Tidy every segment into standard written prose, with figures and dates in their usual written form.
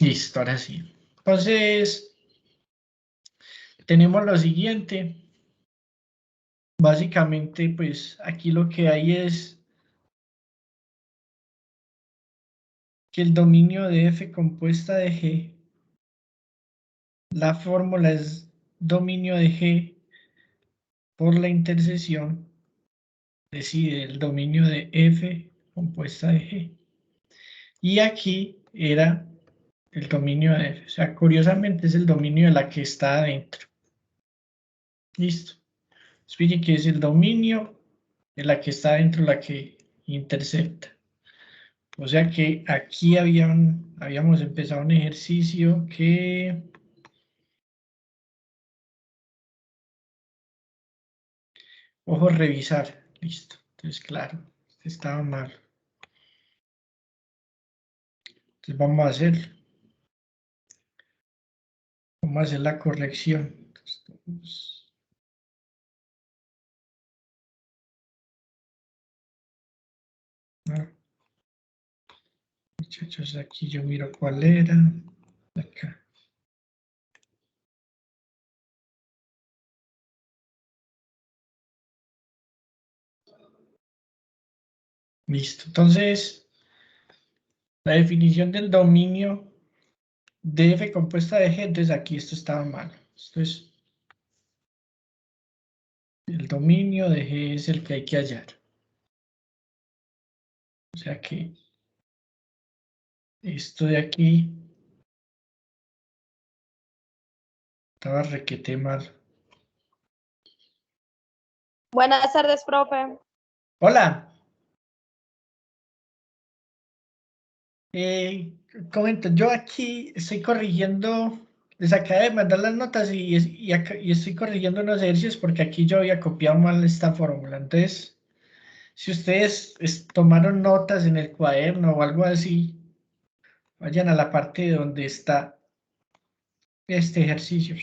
Listo, ahora sí. Entonces, tenemos lo siguiente. Básicamente, pues aquí lo que hay es que el dominio de f compuesta de G, la fórmula es dominio de G por la intersección, decide el dominio de f compuesta de G. Y aquí era el dominio de f. O sea, curiosamente es el dominio de la que está adentro. Listo. Explique que es el dominio de la que está adentro, la que intercepta. O sea que aquí habíamos empezado un ejercicio que... Ojo, revisar. Listo. Entonces, claro, estaba mal. Entonces vamos a hacerlo. Vamos a hacer la corrección. Entonces, muchachos, aquí yo miro cuál era. Acá. Listo. Entonces, la definición del dominio de f compuesta de G, entonces aquí esto estaba mal. Esto es el dominio de G es el que hay que hallar. O sea que esto de aquí estaba requete mal. Buenas tardes, profe. Hola. Comento, yo aquí estoy corrigiendo, les acabo de mandar las notas y estoy corrigiendo unos ejercicios porque aquí yo había copiado mal esta fórmula. Entonces, si ustedes tomaron notas en el cuaderno o algo así, vayan a la parte donde está este ejercicio.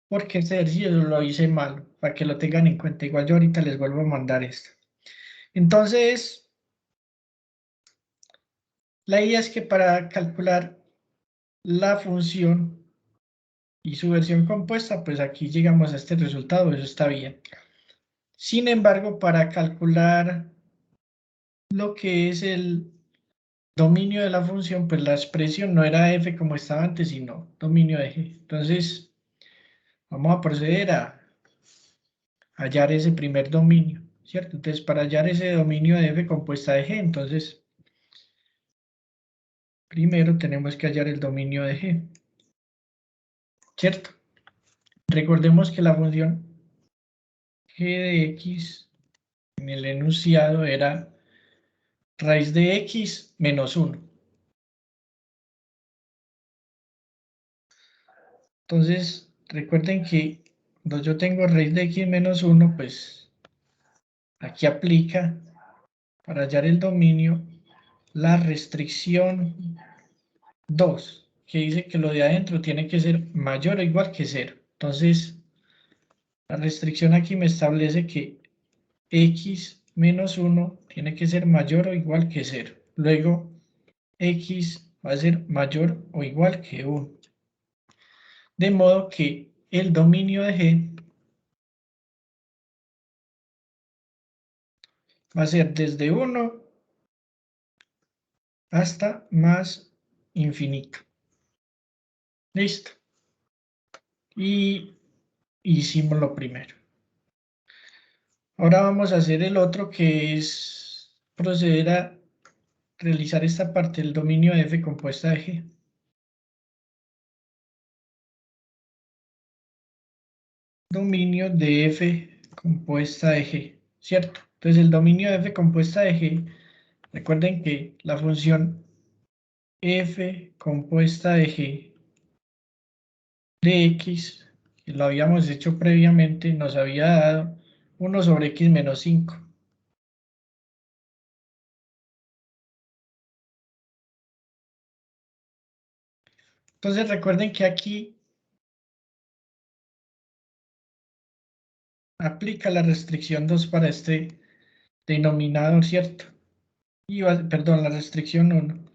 Porque este ejercicio lo hice mal, para que lo tengan en cuenta. Igual yo ahorita les vuelvo a mandar esto. Entonces, la idea es que para calcular la función y su versión compuesta, pues aquí llegamos a este resultado, eso está bien. Sin embargo, para calcular lo que es el dominio de la función, pues la expresión no era f como estaba antes, sino dominio de g. Entonces, vamos a proceder a hallar ese primer dominio, ¿cierto? Entonces, para hallar ese dominio de f compuesta de g, entonces, primero tenemos que hallar el dominio de g, ¿cierto? Recordemos que la función g de x en el enunciado era raíz de x menos 1. Entonces, recuerden que cuando yo tengo raíz de x menos 1, pues aquí aplica para hallar el dominio la restricción 2, que dice que lo de adentro tiene que ser mayor o igual que 0. Entonces, la restricción aquí me establece que x menos 1 tiene que ser mayor o igual que 0. Luego, x va a ser mayor o igual que 1. De modo que el dominio de G va a ser desde 1 hasta más infinito. Listo. Y hicimos lo primero. Ahora vamos a hacer el otro, que es proceder a realizar esta parte del dominio de f compuesta de G. Dominio de f compuesta de G, ¿cierto? Entonces el dominio de f compuesta de G, recuerden que la función f compuesta de G de x, que lo habíamos hecho previamente, nos había dado 1 sobre x menos 5. Entonces recuerden que aquí aplica la restricción 2 para este denominador, ¿cierto? Perdón, la restricción 1.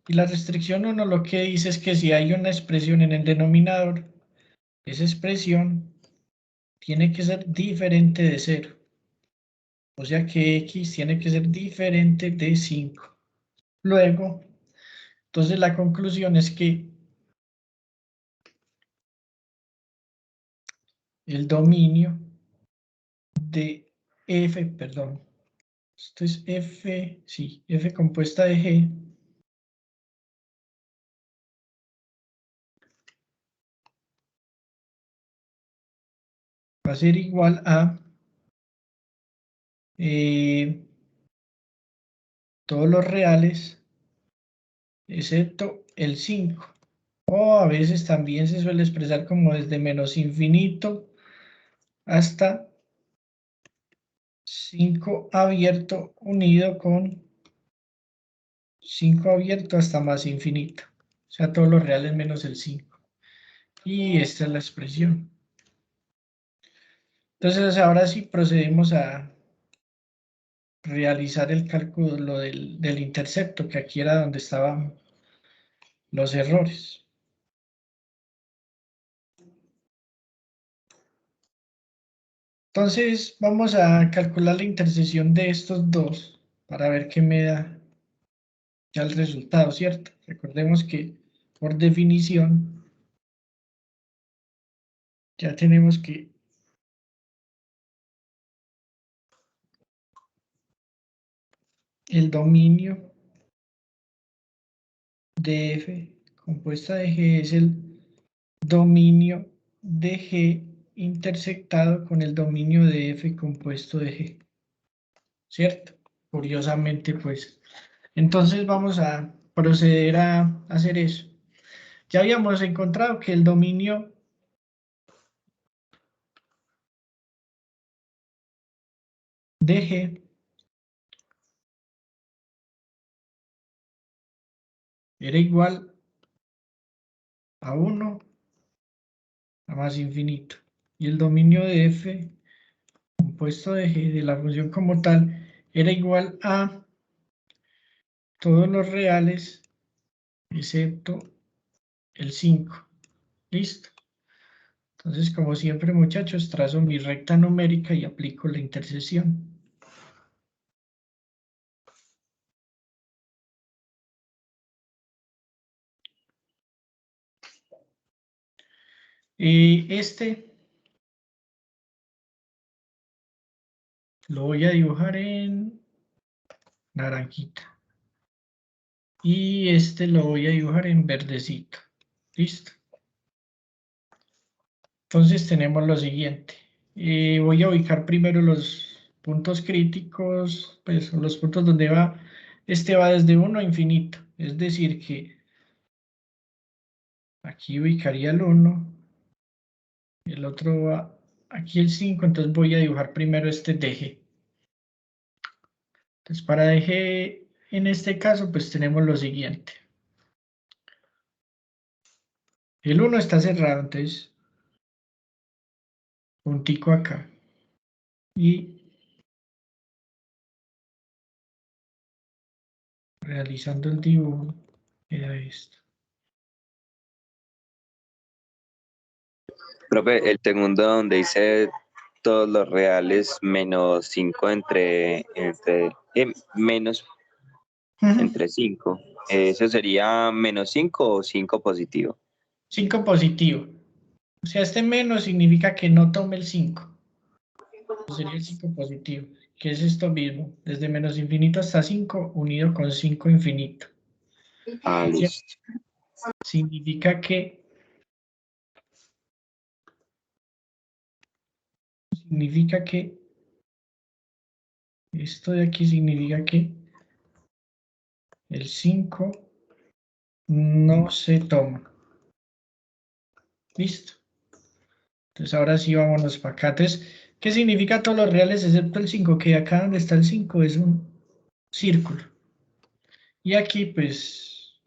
Y la restricción 1 lo que dice es que si hay una expresión en el denominador, esa expresión tiene que ser diferente de 0. O sea que x tiene que ser diferente de 5. Luego, entonces la conclusión es que el dominio de f, perdón, esto es f, sí, f compuesta de g, va a ser igual a todos los reales excepto el 5. O a veces también se suele expresar como desde menos infinito hasta 5 abierto unido con 5 abierto hasta más infinito. O sea, todos los reales menos el 5. Y esta es la expresión. Entonces, ahora sí procedemos a realizar el cálculo del intercepto, que aquí era donde estaban los errores. Entonces, vamos a calcular la intersección de estos dos para ver qué me da ya el resultado, ¿cierto? Recordemos que por definición ya tenemos que el dominio de f compuesta de g es el dominio de g intersectado con el dominio de f compuesto de g, ¿cierto? Curiosamente, pues. Entonces vamos a proceder a hacer eso. Ya habíamos encontrado que el dominio de g era igual a 1 a más infinito. Y el dominio de f compuesto de g de la función como tal era igual a todos los reales excepto el 5. ¿Listo? Entonces, como siempre, muchachos, trazo mi recta numérica y aplico la intersección. Y lo voy a dibujar en naranjita. Y lo voy a dibujar en verdecito. ¿Listo? Entonces tenemos lo siguiente. Voy a ubicar primero los puntos críticos, pues los puntos donde va, va desde 1 a infinito. Es decir que aquí ubicaría el 1, el otro va aquí el 5, entonces voy a dibujar primero este DG. Entonces para DG, en este caso, pues tenemos lo siguiente. El 1 está cerrado, entonces puntico acá. Y realizando el dibujo, queda esto. Profe, el segundo donde dice todos los reales menos 5 menos entre 5. ¿Eso sería menos 5 o 5 positivo? 5 positivo. O sea, este menos significa que no tome el 5. Sería el 5 positivo, que es esto mismo, desde menos infinito hasta 5 unido con 5 infinito. Ah, ¿Sí? listo. Significa que esto de aquí significa que el 5 no se toma. ¿Listo? Entonces ahora sí vámonos para acá. Entonces, ¿qué significa todos los reales excepto el 5? Que acá donde está el 5 es un círculo. Y aquí pues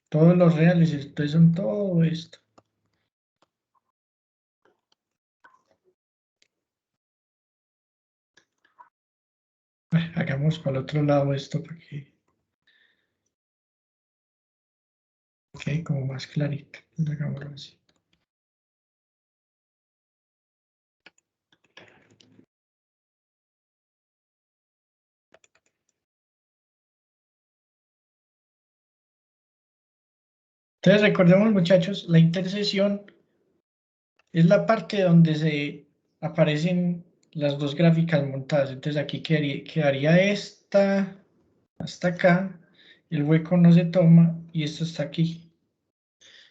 todos los reales, entonces son todo esto. Hagamos para el otro lado esto para que quede como más clarito. Hagámoslo así. Entonces recordemos, muchachos, la intersección es la parte donde se aparecen las dos gráficas montadas. Entonces aquí quedaría esta hasta acá, el hueco no se toma y esto está aquí.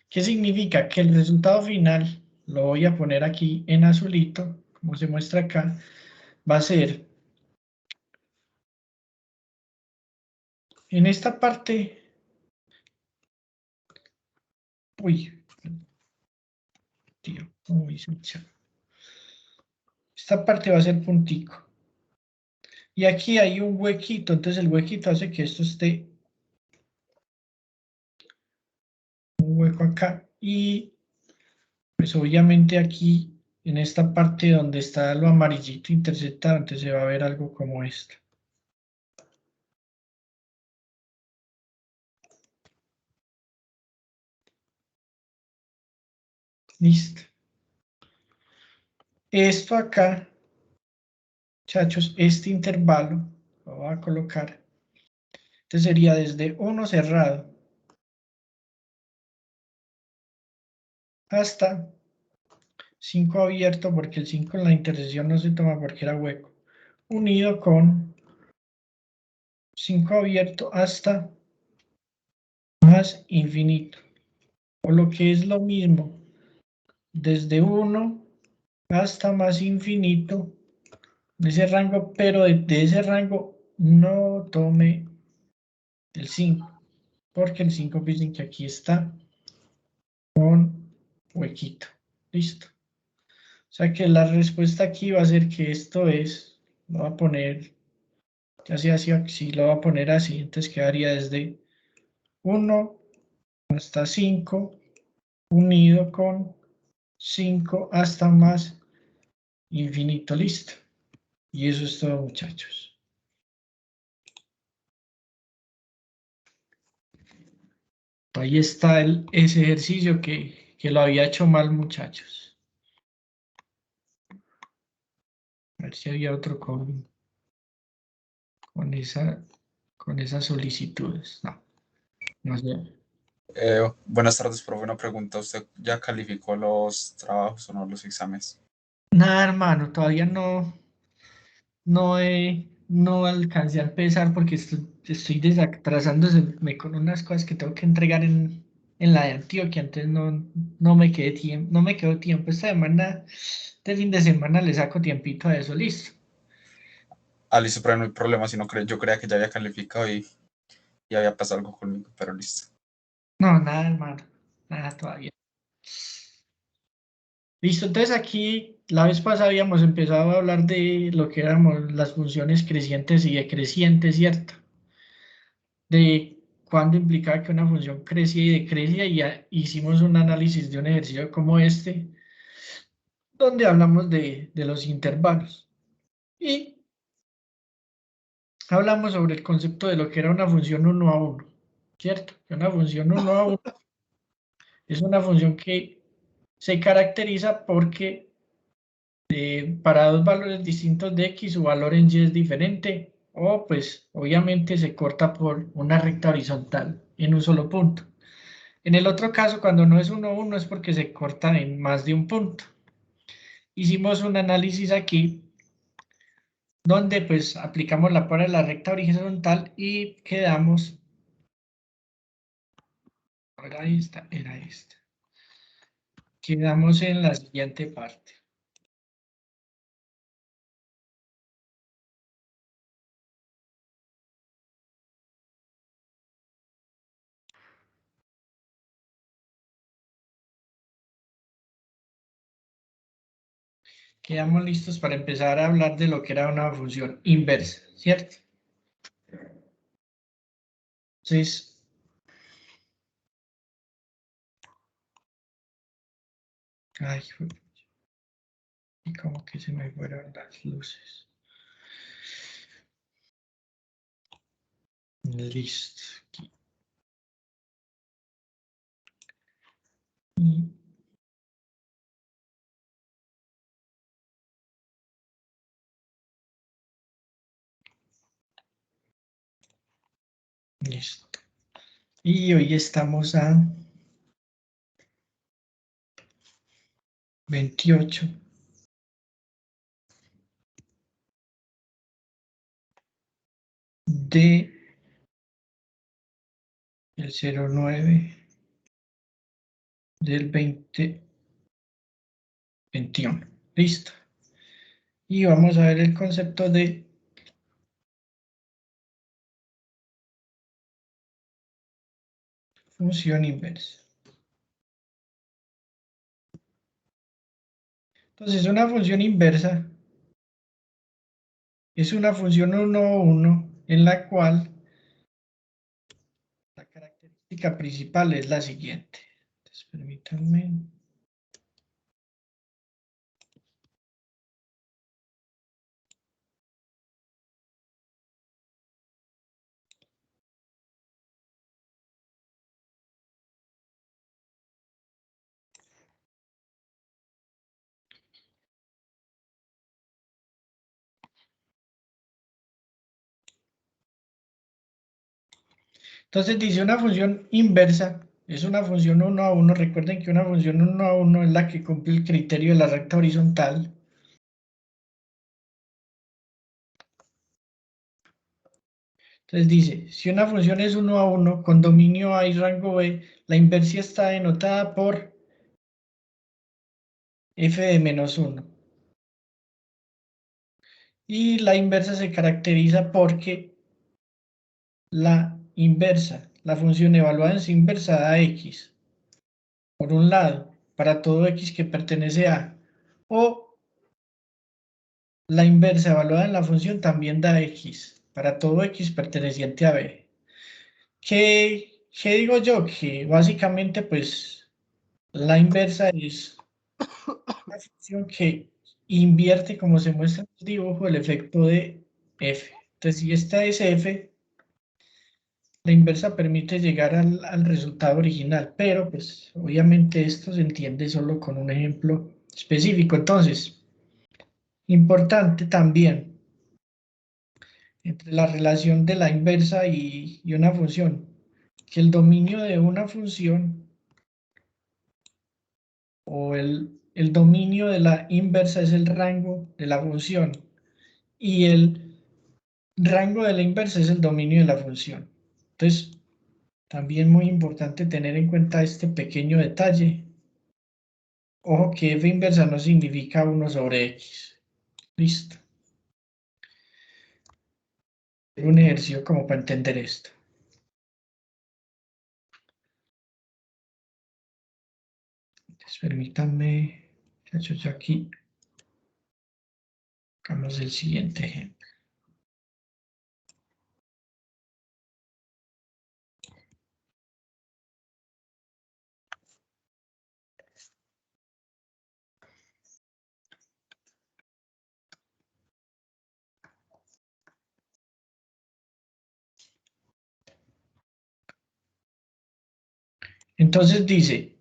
¿Qué significa? Que el resultado final, lo voy a poner aquí en azulito, como se muestra acá, va a ser en esta parte, uy, tío, ¿cómo hice el chat? Esta parte va a ser puntico. Y aquí hay un huequito, entonces el huequito hace que esto esté un hueco acá. Y pues obviamente aquí, en esta parte donde está lo amarillito interceptado, entonces se va a ver algo como esto. Listo. Esto acá, muchachos, este intervalo lo voy a colocar. Entonces sería desde 1 cerrado hasta 5 abierto, porque el 5 en la intersección no se toma porque era hueco, unido con 5 abierto hasta más infinito. O lo que es lo mismo, desde 1 hasta más infinito, de ese rango, pero de ese rango no tome el 5, porque el 5 dicen que aquí está con huequito. Listo. O sea que la respuesta aquí va a ser que esto es, lo voy a poner, ya sea así, lo voy a poner así, entonces quedaría desde 1 hasta 5, unido con 5 hasta más infinito. Listo. Y eso es todo, muchachos. Ahí está ese ejercicio que lo había hecho mal, muchachos. A ver si había otro con, esa, con esas solicitudes. No, no sé. Buenas tardes, profe. Una pregunta. ¿Usted ya calificó los trabajos o no los exámenes? Nada, hermano, todavía no alcancé a empezar porque estoy desatrasándome con unas cosas que tengo que entregar en la de Antioquia, entonces no me quedé tiempo, no me quedó tiempo. Esta semana, este fin de semana le saco tiempito a eso, listo. Ah, listo, pero no hay problema. Si no yo creía que ya había calificado y había pasado algo conmigo, pero listo. No, nada, hermano, nada todavía. Listo, entonces aquí la vez pasada habíamos empezado a hablar de lo que éramos las funciones crecientes y decrecientes, ¿cierto? De cuándo implicaba que una función crecía y decrecía, y ya hicimos un análisis de un ejercicio como este, donde hablamos de los intervalos. Y hablamos sobre el concepto de lo que era una función 1 a 1, ¿cierto? Que una función 1 a 1 es una función que se caracteriza porque para dos valores distintos de x su valor en y es diferente, o pues obviamente se corta por una recta horizontal en un solo punto. En el otro caso, cuando no es 1, 1 es porque se corta en más de un punto. Hicimos un análisis aquí donde pues aplicamos la prueba de la recta horizontal y quedamos, era esta. Quedamos en la siguiente parte. Quedamos listos para empezar a hablar de lo que era una función inversa, ¿cierto? Entonces, ay, y como que se me fueron las luces. Listo. Aquí. Y listo. Y hoy estamos a 28 de el 09 del 2021. Listo. Y vamos a ver el concepto de función inversa. Entonces, una función inversa es una función 1 a 1 en la cual la característica principal es la siguiente. Entonces, permítanme. Entonces dice una función inversa, es una función 1 a 1. Recuerden que una función 1 a 1 es la que cumple el criterio de la recta horizontal. Entonces dice, si una función es 1 a 1 con dominio A y rango B, la inversa está denotada por f de menos 1. Y la inversa se caracteriza porque la inversa, la función evaluada en su inversa da x, por un lado, para todo x que pertenece a, o la inversa evaluada en la función también da x, para todo x perteneciente a b. ¿Qué digo yo? Que básicamente pues la inversa es una función que invierte, como se muestra en el dibujo, el efecto de f. Entonces si esta es f, la inversa permite llegar al resultado original, pero pues obviamente esto se entiende solo con un ejemplo específico. Entonces, importante también entre la relación de la inversa y una función, que el dominio de una función o el dominio de la inversa es el rango de la función y el rango de la inversa es el dominio de la función. Entonces, también muy importante tener en cuenta este pequeño detalle. Ojo que f inversa no significa 1 sobre x. Listo. Un ejercicio como para entender esto. Entonces, permítanme, yo aquí, hagamos el siguiente ejemplo. Entonces dice,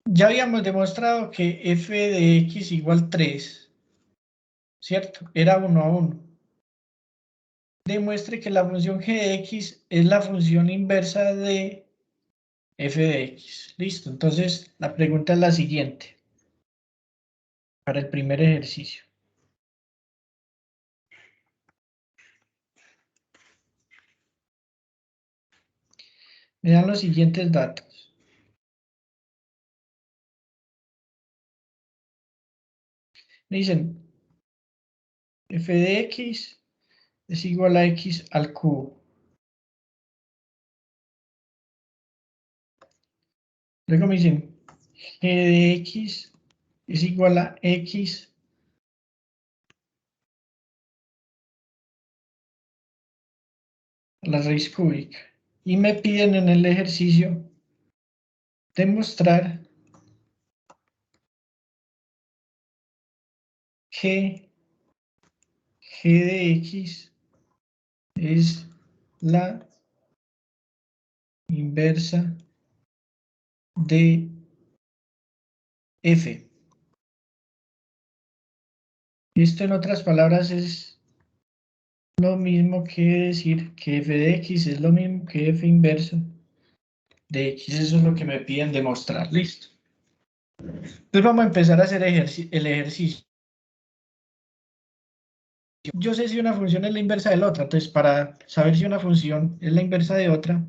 ya habíamos demostrado que f de x igual 3, ¿cierto? Era 1 a 1. Demuestre que la función g de x es la función inversa de f de x. Listo, entonces la pregunta es la siguiente, para el primer ejercicio. Me dan los siguientes datos. Me dicen, f de x es igual a x al cubo. Luego me dicen, g de x es igual a x a la raíz cúbica. Y me piden en el ejercicio demostrar que g de x es la inversa de f. Esto en otras palabras es lo mismo que decir que f de x es lo mismo que f inverso de x. Eso es lo que me piden demostrar. Listo. Entonces vamos a empezar a hacer el ejercicio. Yo sé si una función es la inversa de la otra. Entonces, para saber si una función es la inversa de otra,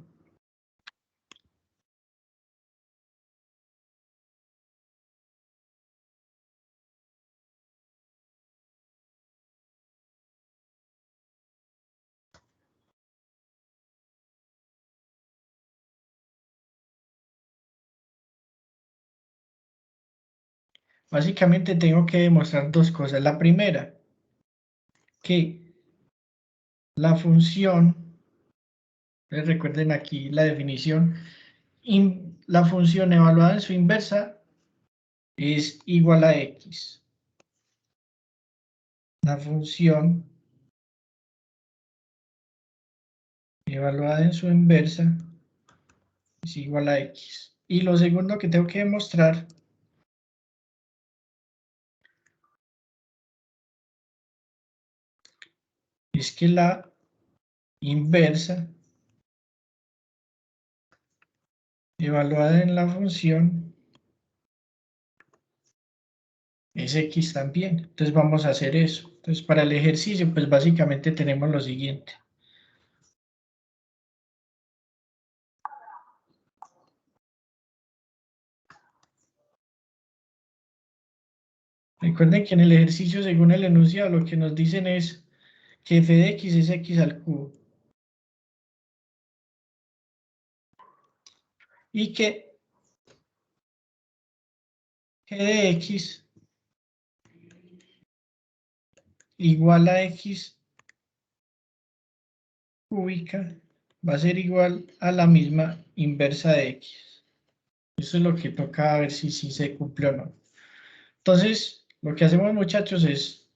básicamente tengo que demostrar dos cosas. La primera, que la función, recuerden aquí la definición, la función evaluada en su inversa es igual a x. La función evaluada en su inversa es igual a x. Y lo segundo que tengo que demostrar es que la inversa evaluada en la función es x también. Entonces vamos a hacer eso. Entonces para el ejercicio, pues básicamente tenemos lo siguiente. Recuerden que en el ejercicio, según el enunciado, lo que nos dicen es que f de x es x al cubo. Y que g de x igual a x cúbica va a ser igual a la misma inversa de x. Eso es lo que toca ver si se cumple o no. Entonces, lo que hacemos, muchachos, es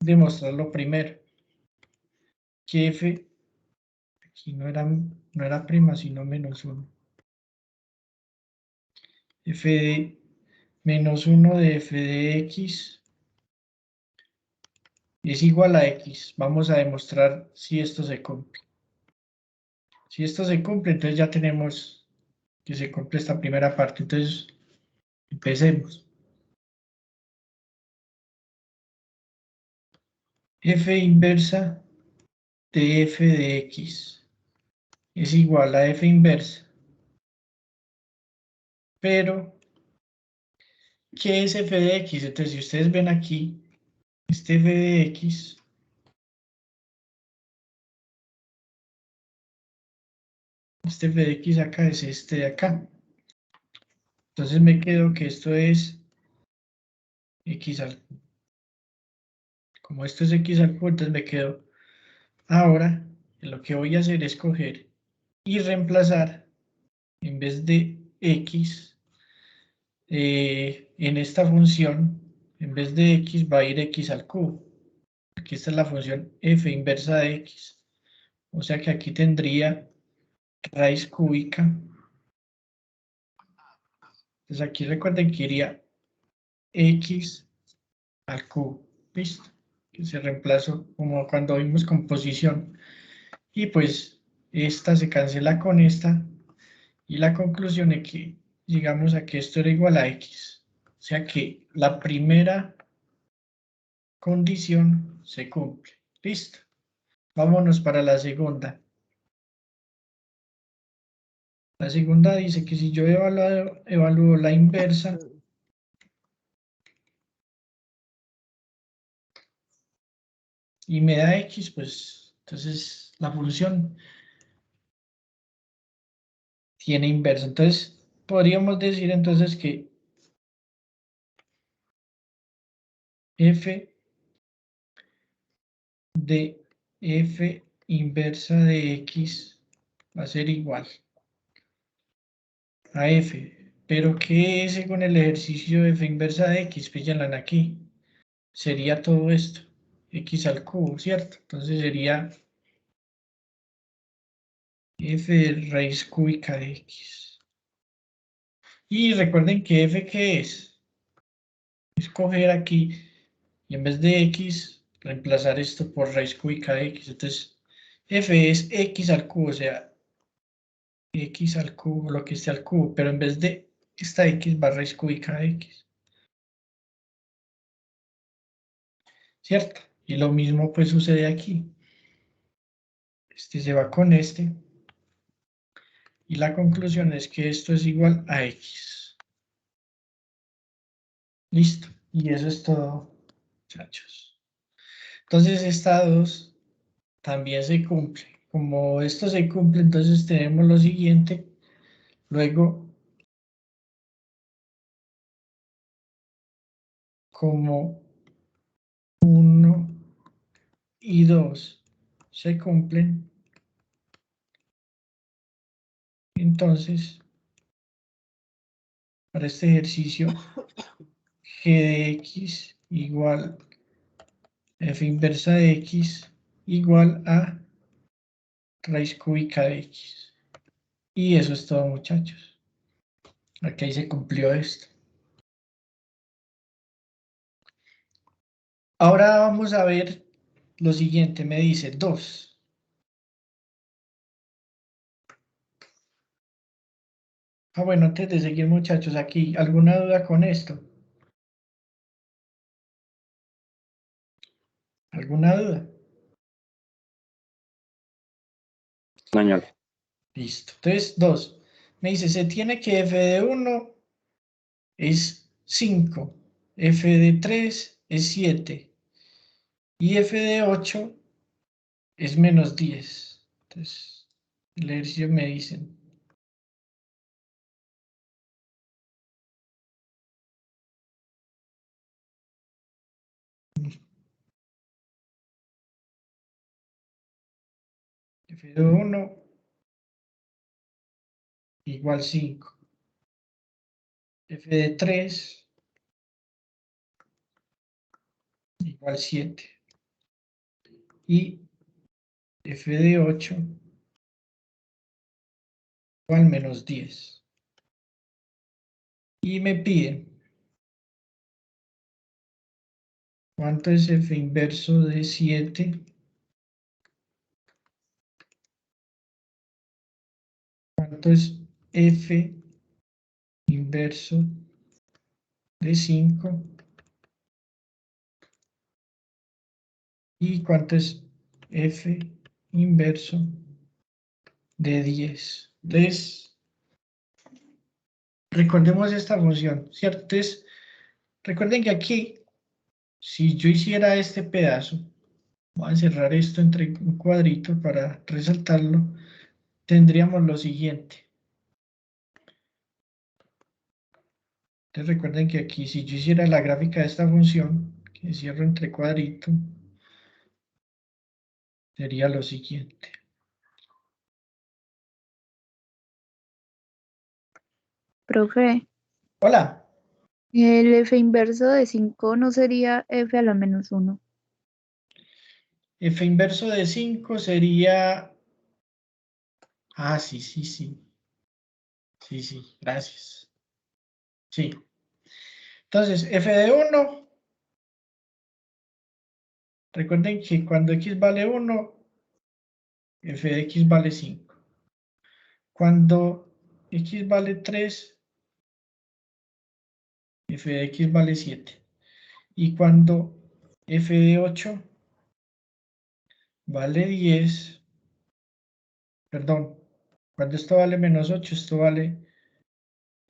demostrarlo primero. Que f, aquí no era prima, sino menos 1. F de menos 1 de f de x es igual a x. Vamos a demostrar si esto se cumple. Si esto se cumple, entonces ya tenemos que se cumple esta primera parte. Entonces, empecemos. F inversa de f de x es igual a f inversa. Pero, ¿qué es f de x? Entonces, si ustedes ven aquí, este f de x este f de x acá es este de acá. Entonces me quedo que esto es x al cubo. Como esto es x al cubo, entonces me quedo. Ahora, lo que voy a hacer es coger y reemplazar, en vez de x, en esta función, en vez de x va a ir x al cubo. Aquí está la función f inversa de x. O sea que aquí tendría raíz cúbica. Entonces aquí recuerden que iría x al cubo. ¿Listo? Que se reemplazó como cuando vimos composición. Y pues esta se cancela con esta. Y la conclusión es que llegamos a que esto era igual a x. O sea que la primera condición se cumple. ¿Listo? Vámonos para la segunda. La segunda dice que si yo evalúo la inversa y me da x, pues entonces la función tiene inversa. Entonces podríamos decir entonces que f de f inversa de x va a ser igual a f. Pero ¿qué es según el ejercicio de f inversa de x? Píllanla aquí. Sería todo esto. X al cubo, ¿cierto? Entonces sería f de raíz cúbica de x. Y recuerden que f, ¿qué es? Es coger aquí y en vez de x, reemplazar esto por raíz cúbica de x. Entonces, f es x al cubo, o sea, x al cubo, lo que esté al cubo, pero en vez de esta x va raíz cúbica de x. ¿Cierto? Y lo mismo pues sucede aquí. Este se va con este. Y la conclusión es que esto es igual a x. Listo. Y eso es todo, muchachos. Entonces esta 2 también se cumple. Como esto se cumple, entonces tenemos lo siguiente. Luego, como 1 y 2 se cumplen, entonces, para este ejercicio, g de x igual f inversa de x igual a raíz cúbica de x. Y eso es todo, muchachos. Aquí se cumplió esto. Ahora vamos a ver lo siguiente. Me dice 2. Bueno, antes de seguir, muchachos, aquí, ¿alguna duda con esto? ¿Alguna duda? Señor. Listo. Entonces, 2. Me dice, se tiene que f de 1 es 5, f de 3 es 7 y f de 8 es menos 10. Entonces, el ejercicio me dicen. F de 1 igual 5. F de 3 igual 7. Y f de 8 igual menos 10. Y me piden cuánto es f inverso de 7, cuánto es f inverso de 5 y cuánto es f inverso de 10. Entonces, recordemos esta función, ¿cierto? Entonces, recuerden que aquí, si yo hiciera este pedazo, voy a encerrar esto entre un cuadrito para resaltarlo, tendríamos lo siguiente. Entonces recuerden que aquí, si yo hiciera la gráfica de esta función, que cierro entre cuadrito, sería lo siguiente. Profe, Hola, el f inverso de 5 no sería f a la menos 1. f inverso de 5 sería... Ah, sí, sí, sí. Sí, sí, gracias. Sí. Entonces, f de 1, recuerden que cuando x vale 1, f de x vale 5. Cuando x vale 3, f de x vale 7. Y cuando f de 8 vale 10, perdón, cuando esto vale menos 8, esto vale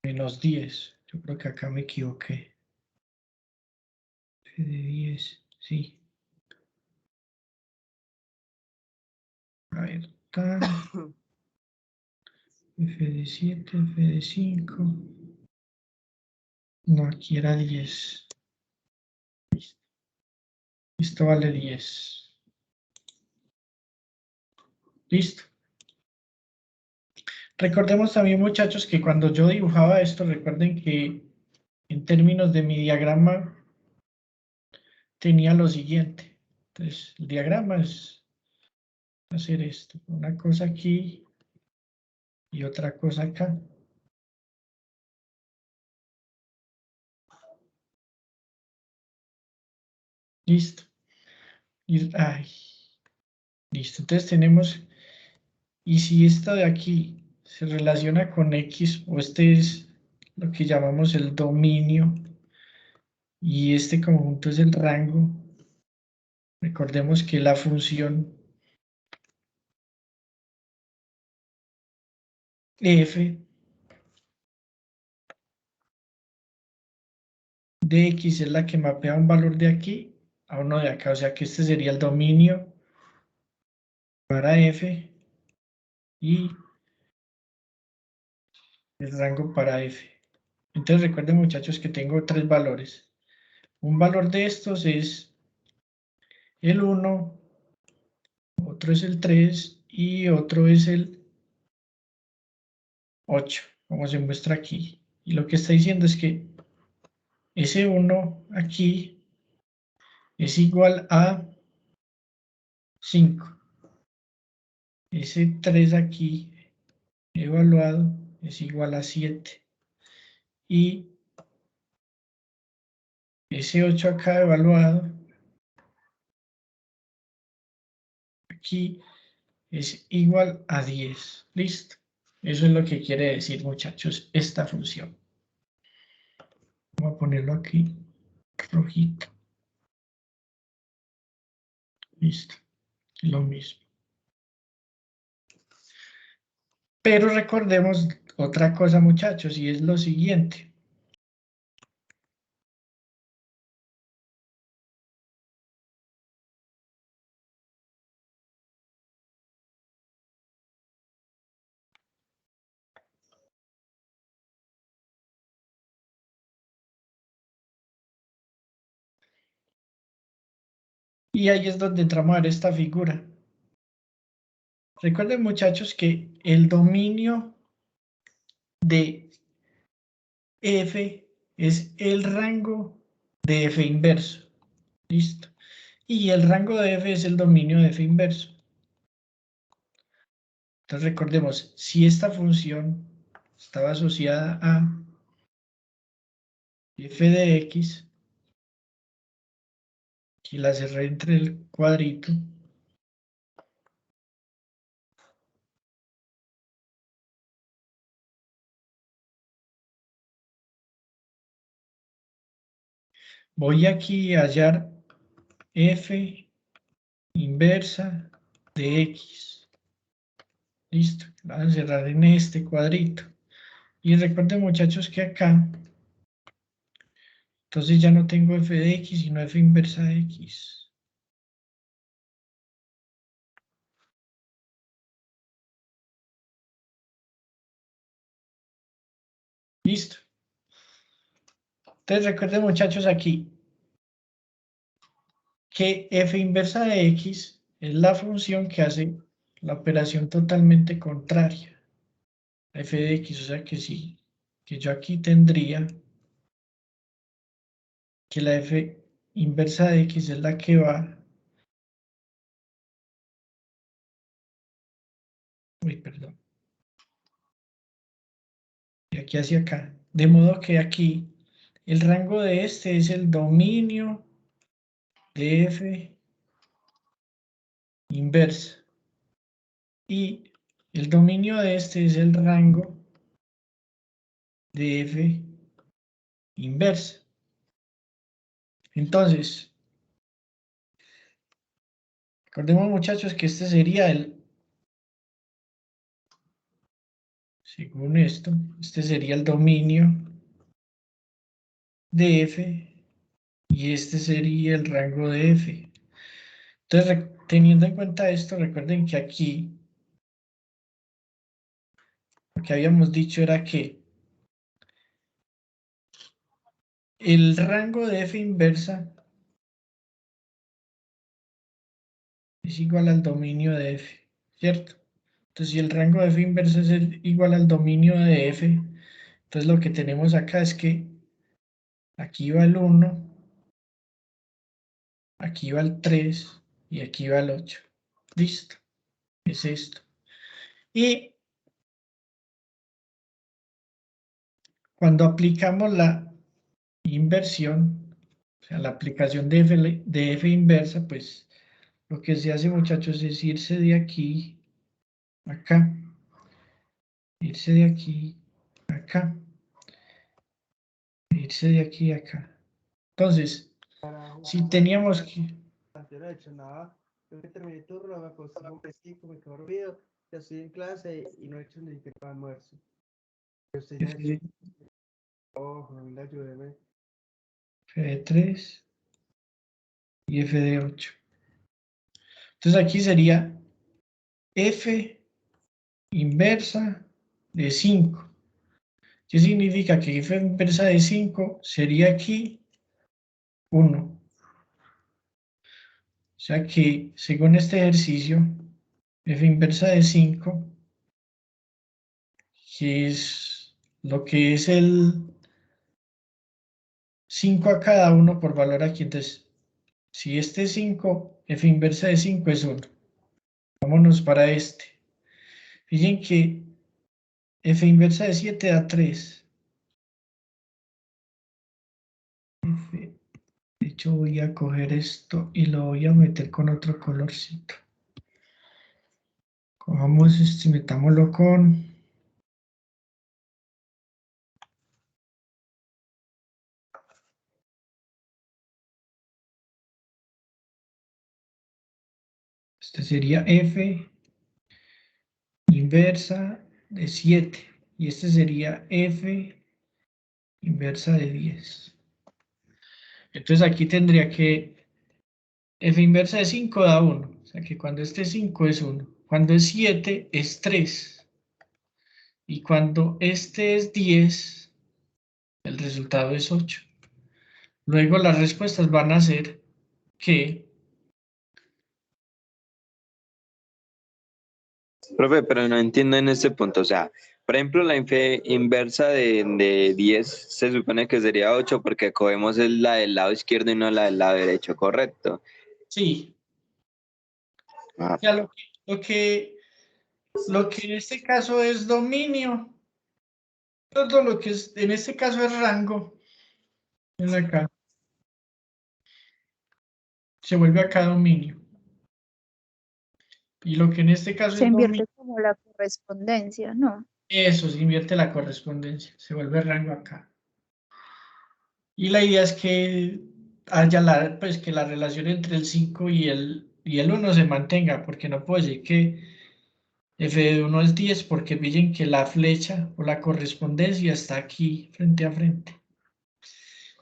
menos 10. Yo creo que acá me equivoqué. F de 10, sí. A ver, está. F de 7, F de 5. No, aquí era 10. Esto vale 10. Listo. Recordemos también, muchachos, que cuando yo dibujaba esto, recuerden que en términos de mi diagrama tenía lo siguiente. Entonces, el diagrama es hacer esto. Una cosa aquí y otra cosa acá. Listo. Ay, listo. Entonces tenemos, y si esto de aquí se relaciona con X, o este es lo que llamamos el dominio, y este conjunto es el rango, recordemos que la función f de X es la que mapea un valor de aquí a uno de acá, o sea que este sería el dominio para f y el rango para f. Entonces recuerden, muchachos, que tengo tres valores. Un valor de estos es el 1, otro es el 3 y otro es el 8, como se muestra aquí. Y lo que está diciendo es que ese 1 aquí es igual a 5. Ese 3 aquí evaluado es igual a 7. Y ese 8 acá evaluado aquí es igual a 10. ¿Listo? Eso es lo que quiere decir, muchachos, esta función. Vamos a ponerlo aquí, rojito. Listo. Lo mismo. Pero recordemos otra cosa, muchachos, y es lo siguiente. Y ahí es donde entramos a ver esta figura. Recuerden, muchachos, que el dominio de f es el rango de f inverso. ¿Listo? Y el rango de f es el dominio de f inverso. Entonces recordemos, si esta función estaba asociada a f de x, y la cerré entre el cuadrito, voy aquí a hallar f inversa de x. Listo, la voy a cerrar en este cuadrito. Y recuerden, muchachos, que acá, entonces ya no tengo f de x, sino f inversa de x. Listo. Entonces recuerden, muchachos, aquí que f inversa de x es la función que hace la operación totalmente contraria a f de x, o sea que sí, que yo aquí tendría que la f inversa de x es la que va, uy, perdón, de aquí hacia acá, de modo que aquí el rango de este es el dominio de f inversa y el dominio de este es el rango de f inversa. Entonces, recordemos, muchachos, que este sería según esto, este sería el dominio de f y este sería el rango de f. Entonces, teniendo en cuenta esto, recuerden que aquí lo que habíamos dicho era que el rango de f inversa es igual al dominio de f, ¿cierto? Entonces, si el rango de f inversa es igual al dominio de f, entonces lo que tenemos acá es que aquí va el 1, aquí va el 3 y aquí va el 8. Listo, es esto. Y cuando aplicamos la inversión, O sea, la aplicación de F inversa, pues lo que se hace, muchachos, es irse de aquí a acá, irse de aquí a acá, irse de aquí a acá. Entonces, si teníamos que... Yo no he hecho nada. Yo que terminé el turno, me acosté un fresquito, me quedo dormido, ya estoy en clase y no he hecho ni siquiera almuerzo. Yo estoy ya hecho. Oh, venga, ayúdeme. F de 3 y F de 8. Entonces aquí sería F inversa de 5. ¿Qué significa? Que F inversa de 5 sería aquí 1. O sea que, según este ejercicio, F inversa de 5, que es lo que es el 5 a cada uno por valor aquí. Entonces, si este es 5, F inversa de 5 es 1. Vámonos para este. Fíjense que F inversa de 7 da 3. F, de hecho, voy a coger esto y lo voy a meter con otro colorcito. Cojamos este, metámoslo con... Este sería F inversa de 7. Y este sería F inversa de 10. Entonces aquí tendría que F inversa de 5 da 1. O sea que cuando este es 5 es 1. Cuando es 7 es 3. Y cuando este es 10, el resultado es 8. Luego las respuestas van a ser que... Profe, pero no entiendo en este punto. O sea, por ejemplo, la inversa de 10 se supone que sería 8 porque cogemos la del lado izquierdo y no la del lado derecho, ¿correcto? Sí. Ah, O sea, lo que en este caso es dominio, todo lo que es, en este caso es rango, en acá, se vuelve acá dominio. Y lo que en este caso Se es invierte dominio, como la correspondencia, ¿no? eso se invierte la correspondencia, se vuelve rango acá. Y la idea es que haya pues que la relación entre el 5 y el 1 se mantenga, porque no puedo decir que F de 1 es 10, porque pillen que la flecha o la correspondencia está aquí frente a frente.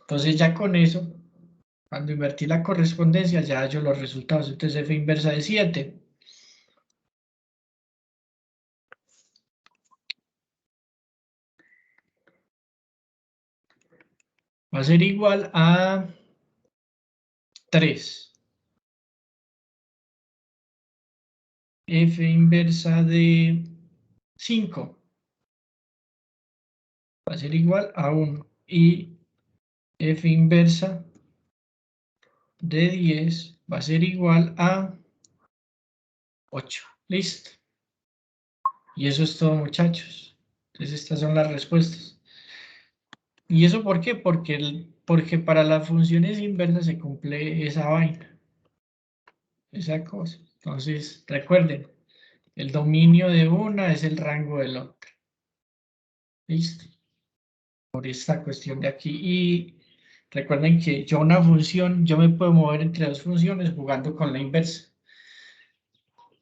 Entonces ya con eso, cuando invertí la correspondencia, ya hallo los resultados. Entonces F inversa de 7 va a ser igual a 3. F inversa de 5 va a ser igual a 1. Y F inversa de 10 va a ser igual a 8. Listo. Y eso es todo, muchachos. Entonces estas son las respuestas. ¿Y eso por qué? Porque para las funciones inversas se cumple esa vaina, esa cosa. Entonces, recuerden, el dominio de una es el rango del otro. ¿Listo? Por esta cuestión de aquí. Y recuerden que yo una función, yo me puedo mover entre dos funciones jugando con la inversa.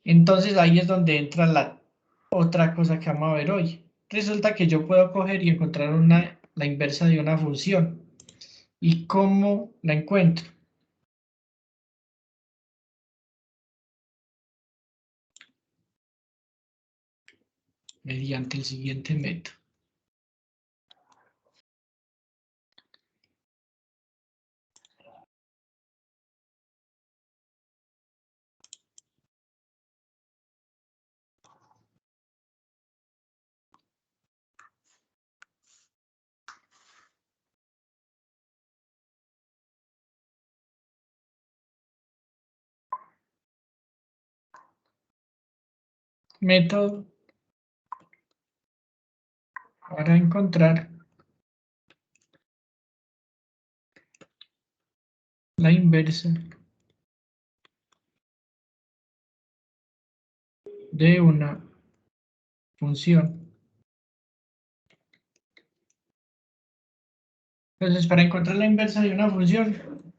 Entonces ahí es donde entra la otra cosa que vamos a ver hoy. Resulta que yo puedo coger y encontrar la inversa de una función. ¿Y cómo la encuentro? Mediante el siguiente método. Método para encontrar la inversa de una función. Entonces, para encontrar la inversa de una función,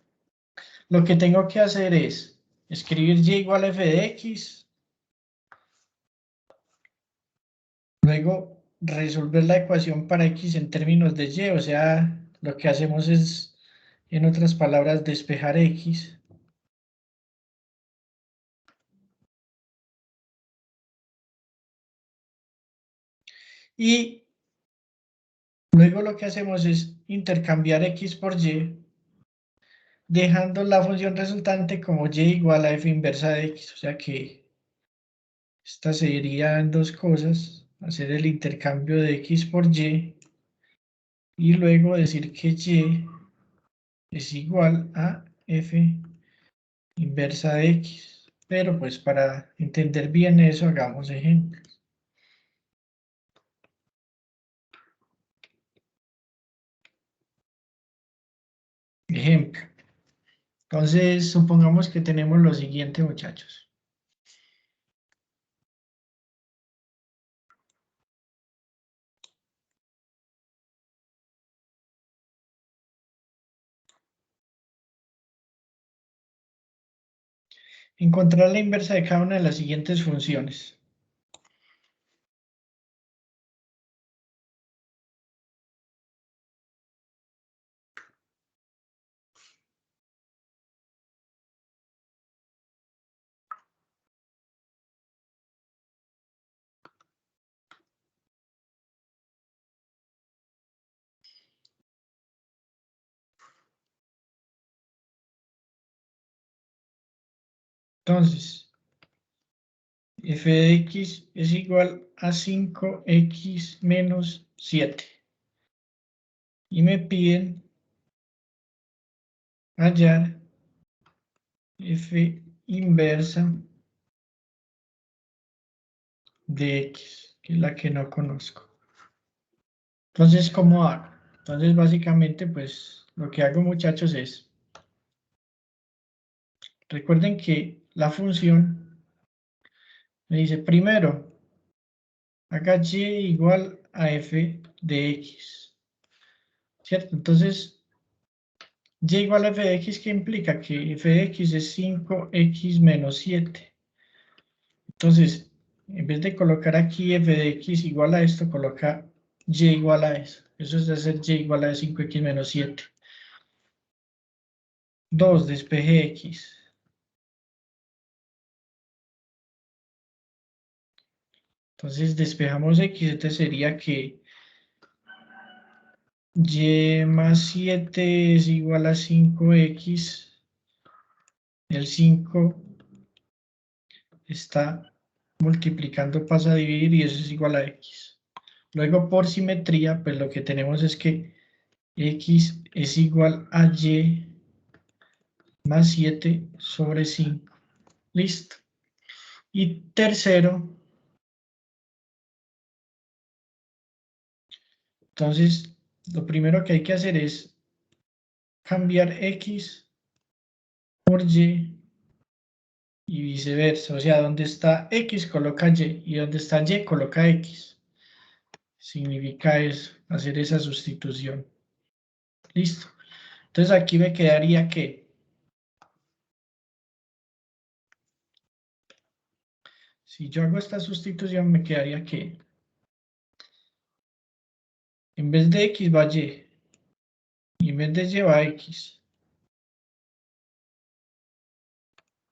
lo que tengo que hacer es escribir y igual a f de x, luego resolver la ecuación para x en términos de y, o sea, lo que hacemos es, en otras palabras, despejar x. Y luego lo que hacemos es intercambiar x por y, dejando la función resultante como y igual a f inversa de x, o sea que esta serían dos cosas, hacer el intercambio de x por y luego decir que y es igual a f inversa de x. Pero pues para entender bien eso hagamos ejemplos. Ejemplo. Entonces supongamos que tenemos lo siguiente, muchachos. Encontrar la inversa de cada una de las siguientes funciones. Entonces, f de x es igual a 5x menos 7. Y me piden hallar f inversa de x, que es la que no conozco. Entonces, ¿cómo hago? Entonces, básicamente, pues, lo que hago, muchachos, es, recuerden que la función me dice, primero, haga y igual a f de x, ¿cierto? Entonces, y igual a f de x, ¿qué implica? Que f de x es 5x menos 7. Entonces, en vez de colocar aquí f de x igual a esto, coloca y igual a eso. Eso es hacer y igual a 5x menos 7. 2, despeje x. Entonces, despejamos x, entonces sería que y más 7 es igual a 5x. El 5 está multiplicando, pasa a dividir y eso es igual a x. Luego, por simetría, pues lo que tenemos es que x es igual a y más 7 sobre 5. Listo. Y tercero, entonces, lo primero que hay que hacer es cambiar x por y viceversa. O sea, donde está x coloca y donde está y coloca x. Significa eso, hacer esa sustitución. Listo. Entonces aquí me quedaría que si yo hago esta sustitución me quedaría que en vez de x va y en vez de y va x.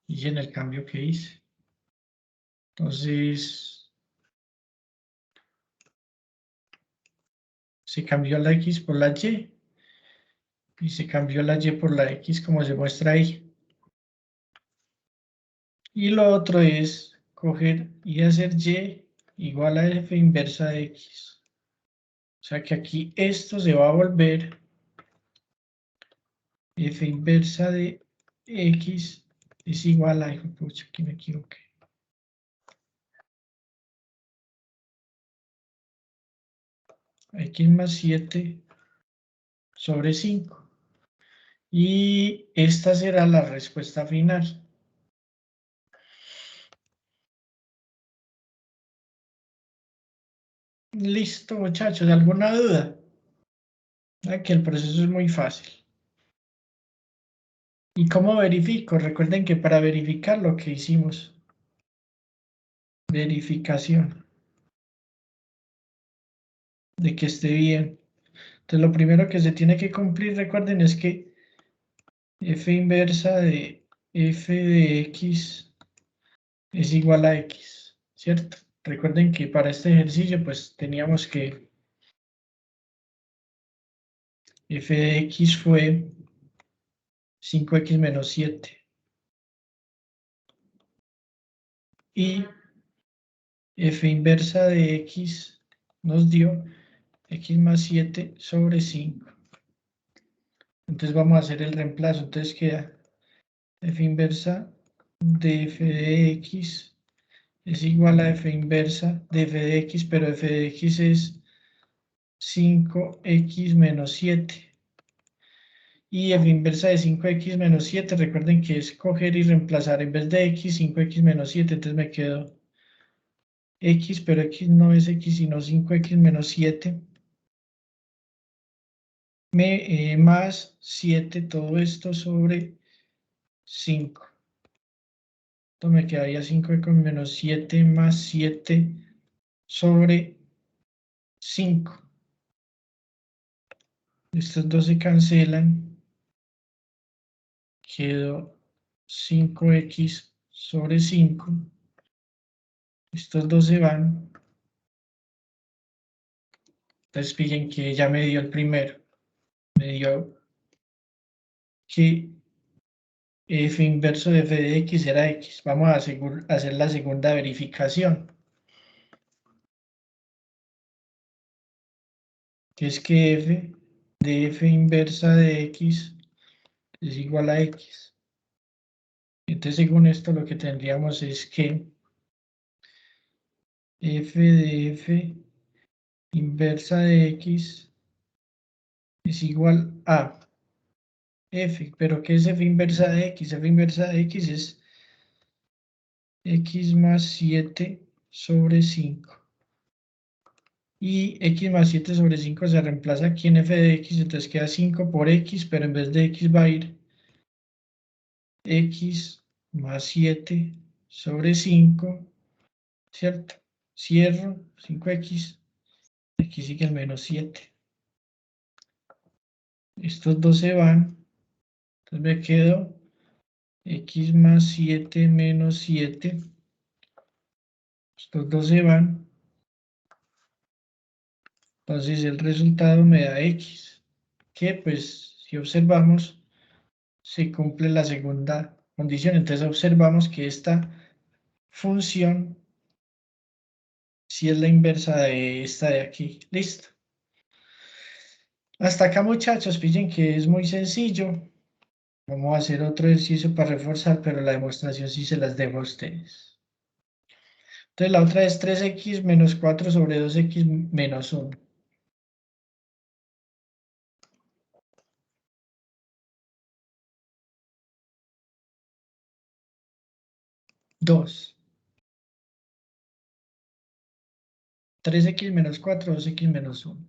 Y en el cambio que hice. Entonces se cambió la x por la y se cambió la y por la x como se muestra ahí. Y lo otro es coger y hacer y igual a f inversa de x. O sea que aquí esto se va a volver f inversa de x es igual a, pucha, aquí me equivoqué. X más 7 sobre 5. Y esta será la respuesta final. Listo, muchachos, ¿alguna duda? Que el proceso es muy fácil. ¿Y cómo verifico? Recuerden que para verificar lo que hicimos, verificación de que esté bien. Entonces lo primero que se tiene que cumplir, recuerden, es que f inversa de f de x es igual a x, ¿cierto? Recuerden que para este ejercicio pues teníamos que f de x fue 5x menos 7 y f inversa de x nos dio x más 7 sobre 5. Entonces vamos a hacer el reemplazo. Entonces queda f inversa de f de x es igual a f inversa de f de x, pero f de x es 5x menos 7. Y f inversa de 5x menos 7, recuerden que es coger y reemplazar en vez de x, 5x menos 7, entonces me quedo x, pero x no es x, sino 5x menos 7, más 7, todo esto sobre 5. Entonces me quedaría 5x menos 7 más 7 sobre 5. Estos dos se cancelan. Quedó 5x sobre 5. Estos dos se van. Entonces fíjense que ya me dio el primero. Me dio que f inverso de f de x era x. Vamos a hacer la segunda verificación. Que es que f de f inversa de x es igual a x. Entonces según esto lo que tendríamos es que f de f inversa de x es igual a f, pero ¿qué es f inversa de x? F inversa de x es x más 7 sobre 5. Y x más 7 sobre 5 se reemplaza aquí en f de x, entonces queda 5 por x, pero en vez de x va a ir x más 7 sobre 5, ¿cierto? Cierro, 5x, aquí sigue el menos 7. Estos dos se van, entonces me quedo x más 7 menos 7. Estos dos se van. Entonces el resultado me da x, que pues si observamos se cumple la segunda condición. Entonces observamos que esta función sí es la inversa de esta de aquí. Listo. Hasta acá, muchachos, pillen que es muy sencillo. Vamos a hacer otro ejercicio para reforzar, pero la demostración sí se las dejo a ustedes. Entonces la otra es 3x menos 4 sobre 2x menos 1. 2. 3x menos 4, 2x menos 1.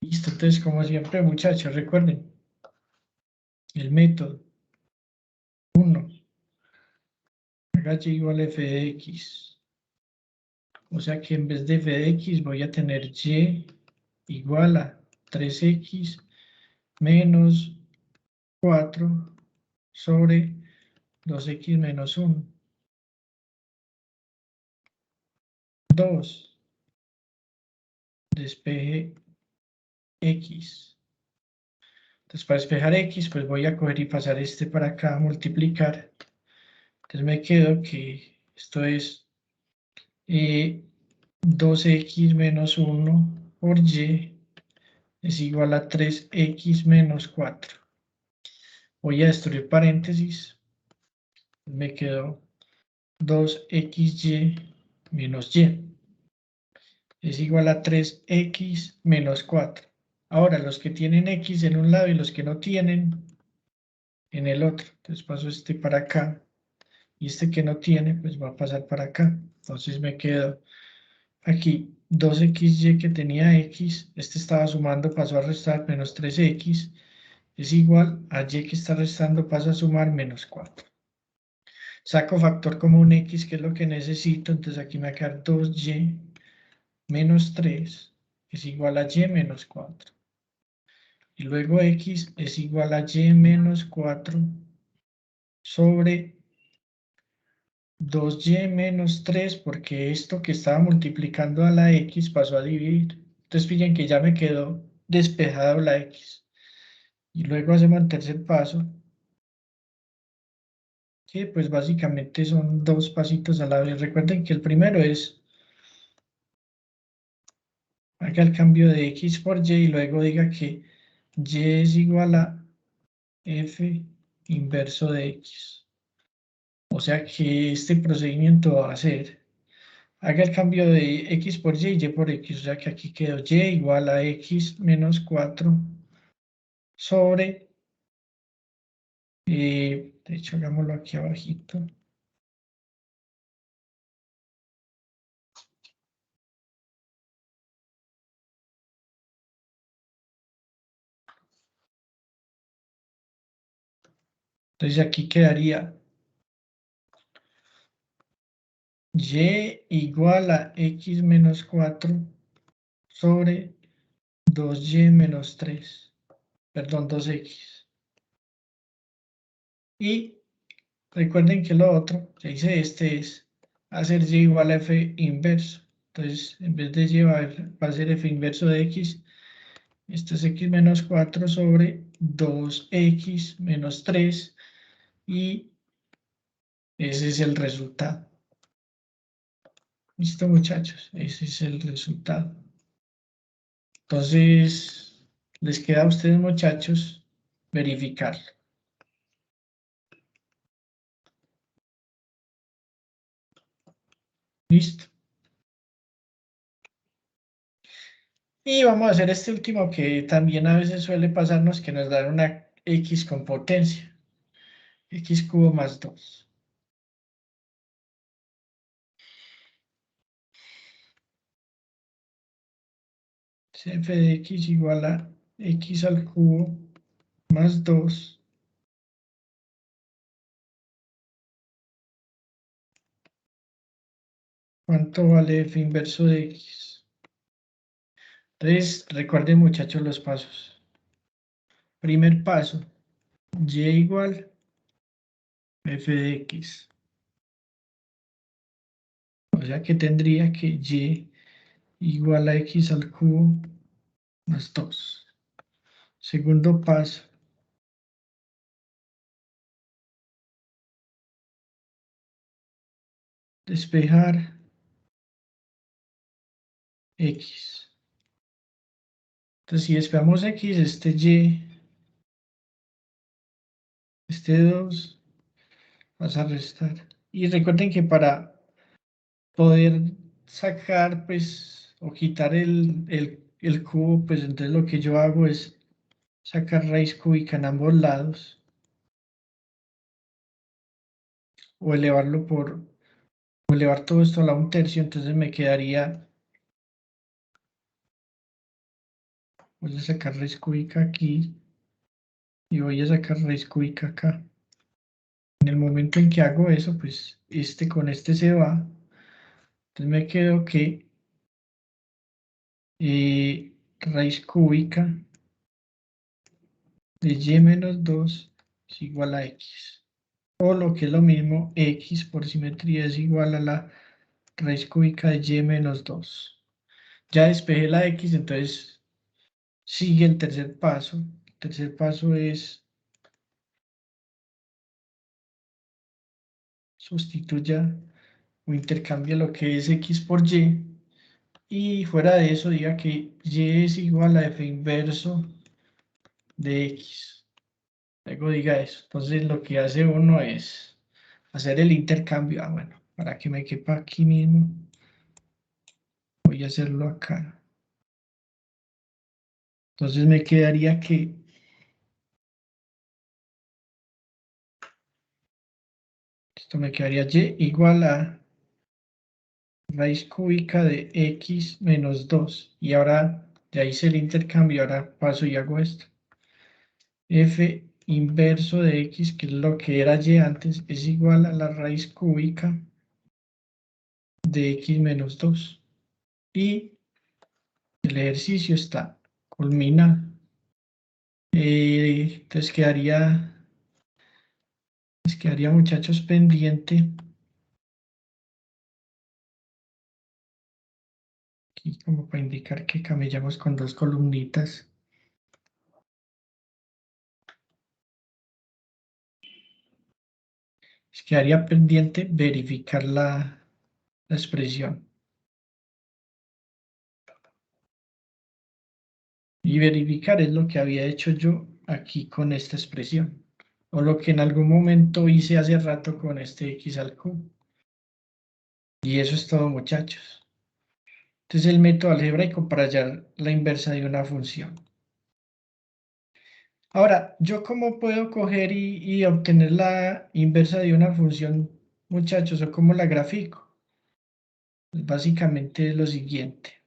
Listo, entonces como siempre, muchachos, recuerden el método 1, h igual a f de x. O sea que en vez de f de x voy a tener y igual a 3x menos 4 sobre 2x menos 1. 2. Despeje x. Entonces para despejar x, pues voy a coger y pasar este para acá, multiplicar. Entonces me quedo que esto es 2x menos 1 por y es igual a 3x menos 4. Voy a destruir paréntesis. Me quedó 2xy menos y. Es igual a 3x menos 4. Ahora, los que tienen x en un lado y los que no tienen en el otro. Entonces paso este para acá. Y este que no tiene, pues va a pasar para acá. Entonces me quedo aquí 2xy que tenía x. Este estaba sumando, pasó a restar menos 3x. Es igual a y que está restando, pasa a sumar menos 4. Saco factor común x, que es lo que necesito. Entonces aquí me va a quedar 2y menos 3 es igual a y menos 4. Y luego x es igual a y menos 4 sobre 2y menos 3, porque esto que estaba multiplicando a la x pasó a dividir. Entonces fíjense que ya me quedó despejado la x. Y luego hacemos el tercer paso, que pues básicamente son dos pasitos a la vez. Recuerden que el primero es, haga el cambio de x por y y luego diga que y es igual a f inverso de x. O sea que este procedimiento va a ser, haga el cambio de x por y por x. O sea que aquí quedó y igual a x menos 4 sobre, de hecho hagámoslo aquí abajito. Entonces aquí quedaría y igual a x menos 4 sobre 2y menos 3, perdón, 2x. Y recuerden que lo otro, que hice este, es hacer y igual a f inverso. Entonces, en vez de y va a ser f inverso de x. Esto es x menos 4 sobre 2x menos 3. Y ese es el resultado. ¿Listo, muchachos? Ese es el resultado. Entonces, les queda a ustedes, muchachos, verificarlo. ¿Listo? Y vamos a hacer este último que también a veces suele pasarnos, que nos da una x con potencia. X cubo más 2. f de x igual a x al cubo más 2. ¿Cuánto vale f inverso de x? Entonces, recuerden, muchachos, los pasos. Primer paso, y igual f de x. O sea que tendría que y igual a x al cubo más 2. Segundo paso, despejar x. Entonces, si despejamos x, este y, este 2, vas a restar. Y recuerden que para poder sacar, pues, o quitar el cubo, pues entonces lo que yo hago es sacar raíz cúbica en ambos lados, o elevarlo o elevar todo esto a la 1/3, entonces me quedaría, voy a sacar raíz cúbica aquí, y voy a sacar raíz cúbica acá. En el momento en que hago eso, pues este con este se va, entonces me quedo que raíz cúbica de y menos 2 es igual a x. O lo que es lo mismo, x por simetría es igual a la raíz cúbica de y menos 2. Ya despejé la x, entonces sigue el tercer paso. El tercer paso es sustituya o intercambia lo que es x por y. Y fuera de eso diga que y es igual a f inverso de x. luego diga eso. Entonces lo que hace uno es hacer el intercambio. Ah, bueno, para que me quepa aquí mismo, voy a hacerlo acá. Entonces me quedaría que esto me quedaría y igual a raíz cúbica de x menos 2. Y ahora ya hice el intercambio, ahora paso y hago esto. F inverso de x, que es lo que era y antes, es igual a la raíz cúbica de x menos 2. Y el ejercicio está culminado. Entonces quedaría muchachos pendiente. Aquí como para indicar que camellamos con dos columnitas. Quedaría pendiente verificar la expresión. Y verificar es lo que había hecho yo aquí con esta expresión. O lo que en algún momento hice hace rato con este x al cubo. Y eso es todo, muchachos. Este es el método algebraico para hallar la inversa de una función. Ahora, ¿yo cómo puedo coger y obtener la inversa de una función, muchachos? ¿O cómo la grafico? Pues básicamente es lo siguiente.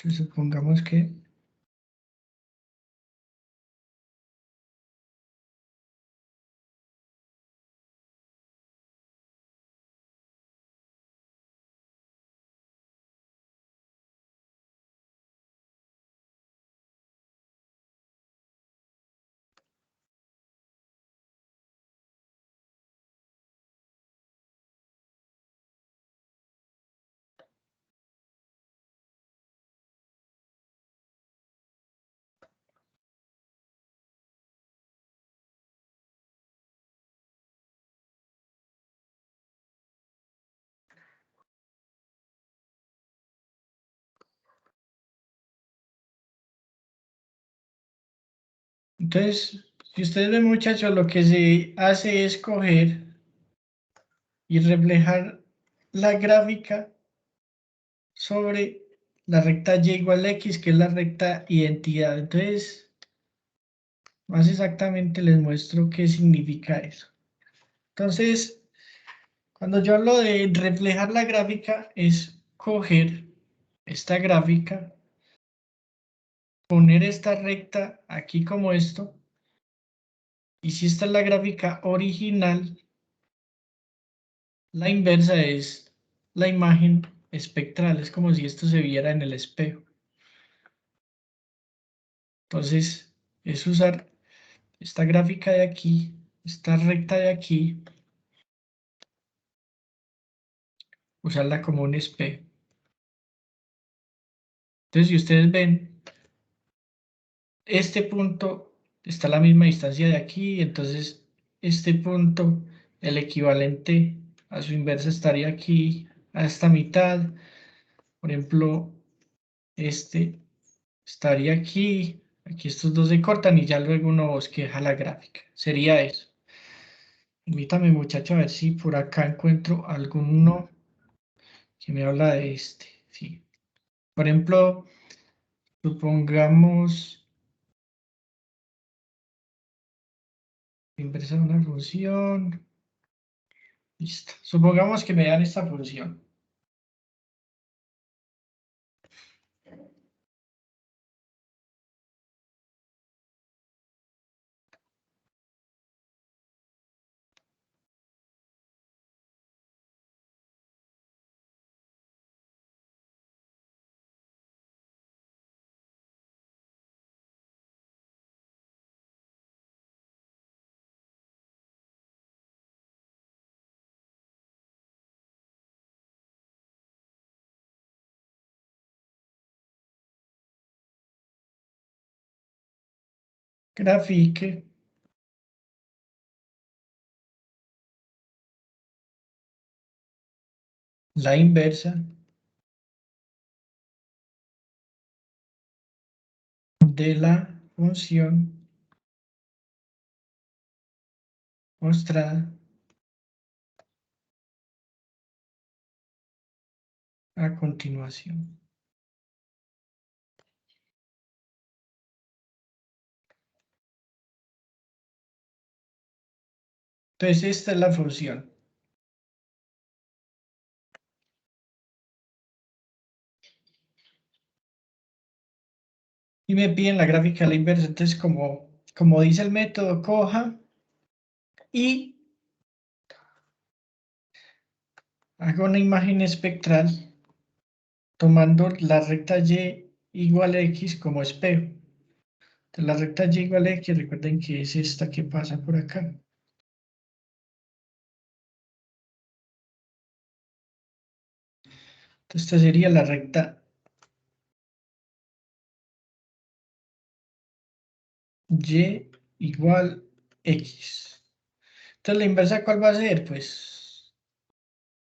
Entonces supongamos que entonces, si ustedes ven, muchachos, lo que se hace es coger y reflejar la gráfica sobre la recta y igual a x, que es la recta identidad. Entonces, más exactamente les muestro qué significa eso. Entonces, cuando yo hablo de reflejar la gráfica, es coger esta gráfica, poner esta recta aquí como esto, y si esta es la gráfica original, la inversa es la imagen espectral, es como si esto se viera en el espejo. Entonces, es usar esta gráfica de aquí, esta recta de aquí, usarla como un espejo. Entonces, si ustedes ven, este punto está a la misma distancia de aquí, entonces este punto, el equivalente a su inversa estaría aquí, a esta mitad. Por ejemplo, este estaría aquí, aquí estos dos se cortan y ya luego uno bosqueja la gráfica. Sería eso. Permítame, muchacho, a ver si por acá encuentro alguno que me habla de este. Sí. Por ejemplo, supongamos inversa de una función. Listo. Supongamos que me dan esta función. grafique la inversa de la función mostrada a continuación. Entonces, esta es la función. Y me piden la gráfica a la inversa. Entonces, como dice el método, coja y haga una imagen espectral tomando la recta Y igual a X como espejo. Entonces, la recta Y igual a X, recuerden que es esta que pasa por acá. Entonces, esta sería la recta Y igual X. Entonces, la inversa, ¿cuál va a ser? Pues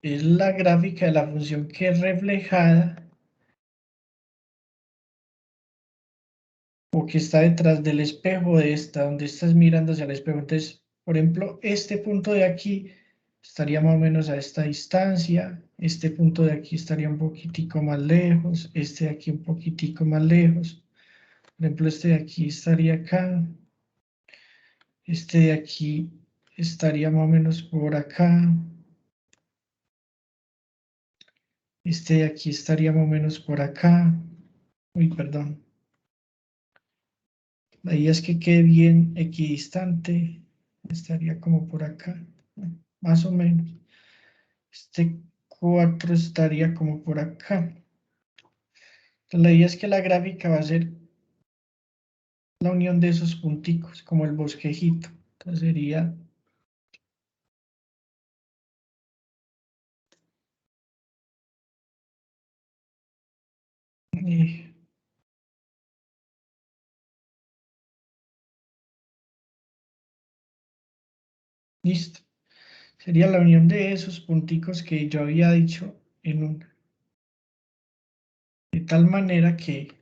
es la gráfica de la función que es reflejada o que está detrás del espejo de esta, donde estás mirando hacia el espejo. Entonces, por ejemplo, este punto de aquí estaría más o menos a esta distancia, este punto de aquí estaría un poquitico más lejos, este de aquí un poquitico más lejos. Por ejemplo, este de aquí estaría acá, este de aquí estaría más o menos por acá, este de aquí estaría más o menos por acá. Uy, perdón. La idea es que quede bien equidistante. Estaría como por acá, más o menos. Este 4 estaría como por acá. Entonces, la idea es que la gráfica va a ser la unión de esos punticos, como el bosquejito. Entonces sería eh, listo. Sería la unión de esos punticos que yo había dicho en una. De tal manera que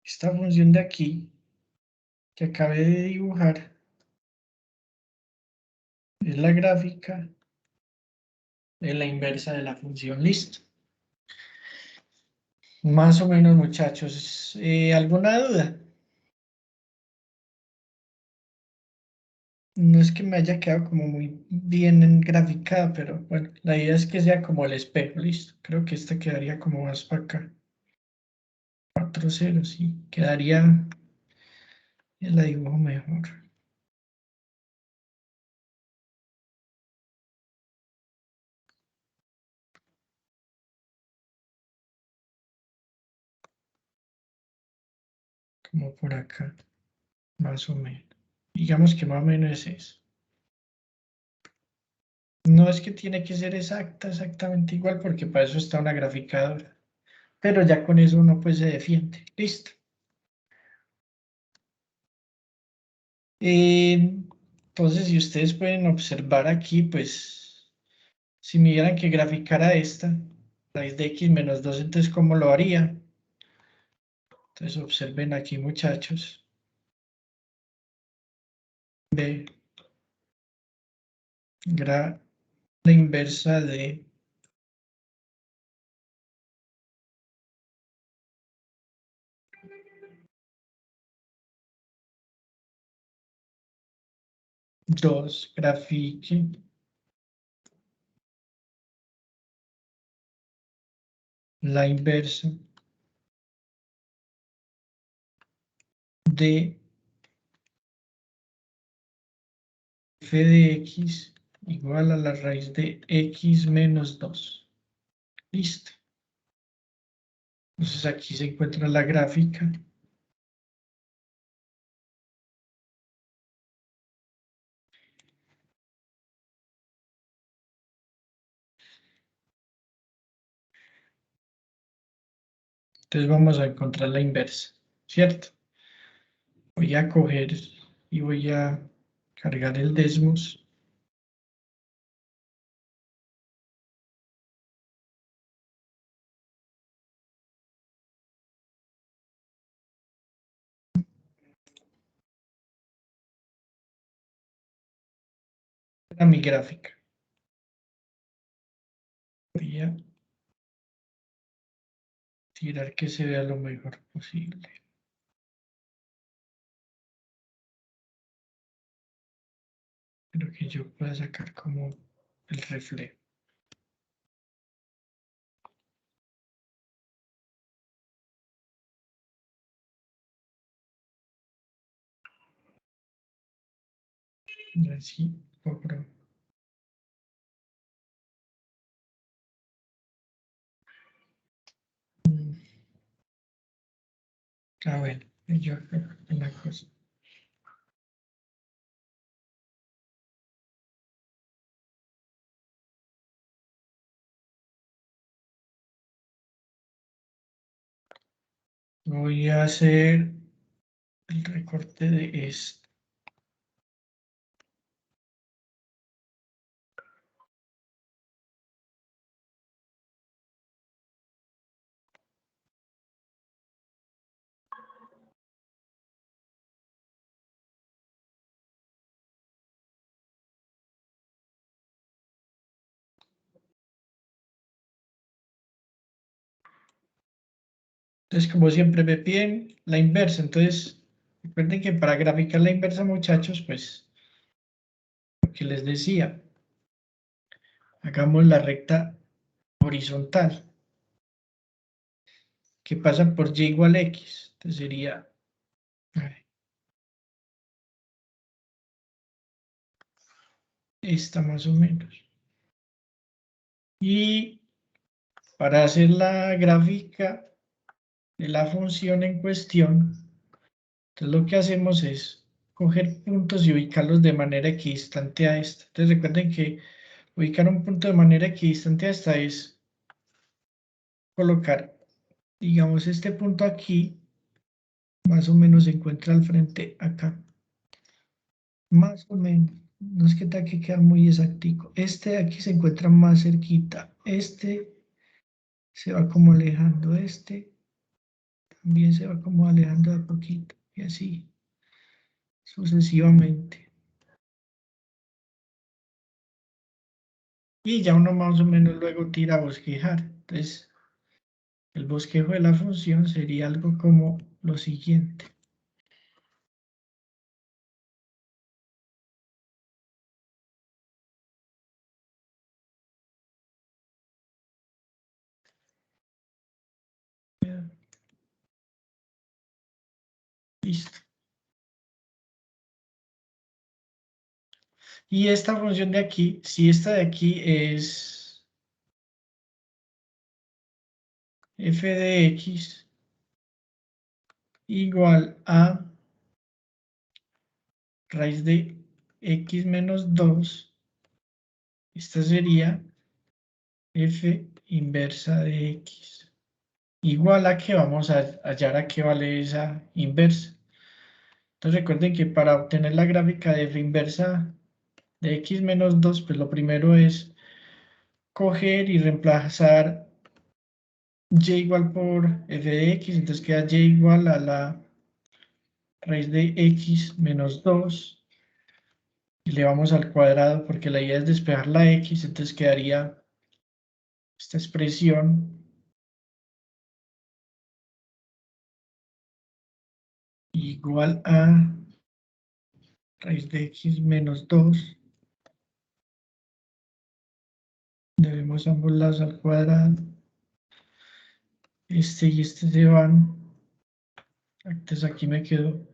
esta función de aquí, que acabé de dibujar, es la gráfica de la inversa de la función. Listo. Más o menos, muchachos. ¿Alguna duda? No es que me haya quedado como muy bien graficada, pero bueno, la idea es que sea como el espejo, listo. Creo que esta quedaría como más para acá. 4 ceros, sí. Quedaría, la dibujo mejor. Como por acá, más o menos. Digamos que más o menos es eso. No es que tiene que ser exactamente igual, porque para eso está una graficadora. Pero ya con eso uno pues se defiende. Listo. Entonces, si ustedes pueden observar aquí, pues, si me dieran que graficara esta, raíz de x menos 2, entonces, ¿cómo lo haría? Entonces, observen aquí, muchachos. B, la inversa de dos, grafique la inversa de f de x igual a la raíz de x menos 2. Listo. Entonces, aquí se encuentra la gráfica. Entonces vamos a encontrar la inversa, ¿cierto? Voy a coger y voy a cargar el Desmos. A mi gráfica. Voy a tirar que se vea lo mejor posible. Pero que yo pueda sacar como el reflejo. Y así logro. Bueno, yo la cosa. Voy a hacer el recorte de esto. Entonces, como siempre me piden la inversa, entonces recuerden que para graficar la inversa, muchachos, pues lo que les decía, hagamos la recta horizontal que pasa por y igual a x. Entonces sería esta más o menos. Y para hacer la gráfica de la función en cuestión, entonces lo que hacemos es coger puntos y ubicarlos de manera equidistante a esta. Entonces recuerden que ubicar un punto de manera equidistante a esta es colocar, digamos, este punto aquí, más o menos se encuentra al frente acá. Más o menos, no es que tenga que quedar muy exactico. Este de aquí se encuentra más cerquita. Este se va como alejando, este también se va como alejando de a poquito. Y así, sucesivamente. Y ya uno más o menos luego tira a bosquejar. Entonces, el bosquejo de la función sería algo como lo siguiente. Listo. Y esta función de aquí, si esta de aquí es f de x igual a raíz de x menos 2, esta sería f inversa de x. Igual a que vamos a hallar a qué vale esa inversa. Entonces recuerden que para obtener la gráfica de f inversa de x menos 2, pues lo primero es coger y reemplazar y igual por f de x, entonces queda y igual a la raíz de x menos 2 y le vamos al cuadrado porque la idea es despejar la x, entonces quedaría esta expresión igual a raíz de x menos 2, debemos ambos lados al cuadrado, este y este se van, entonces aquí me quedo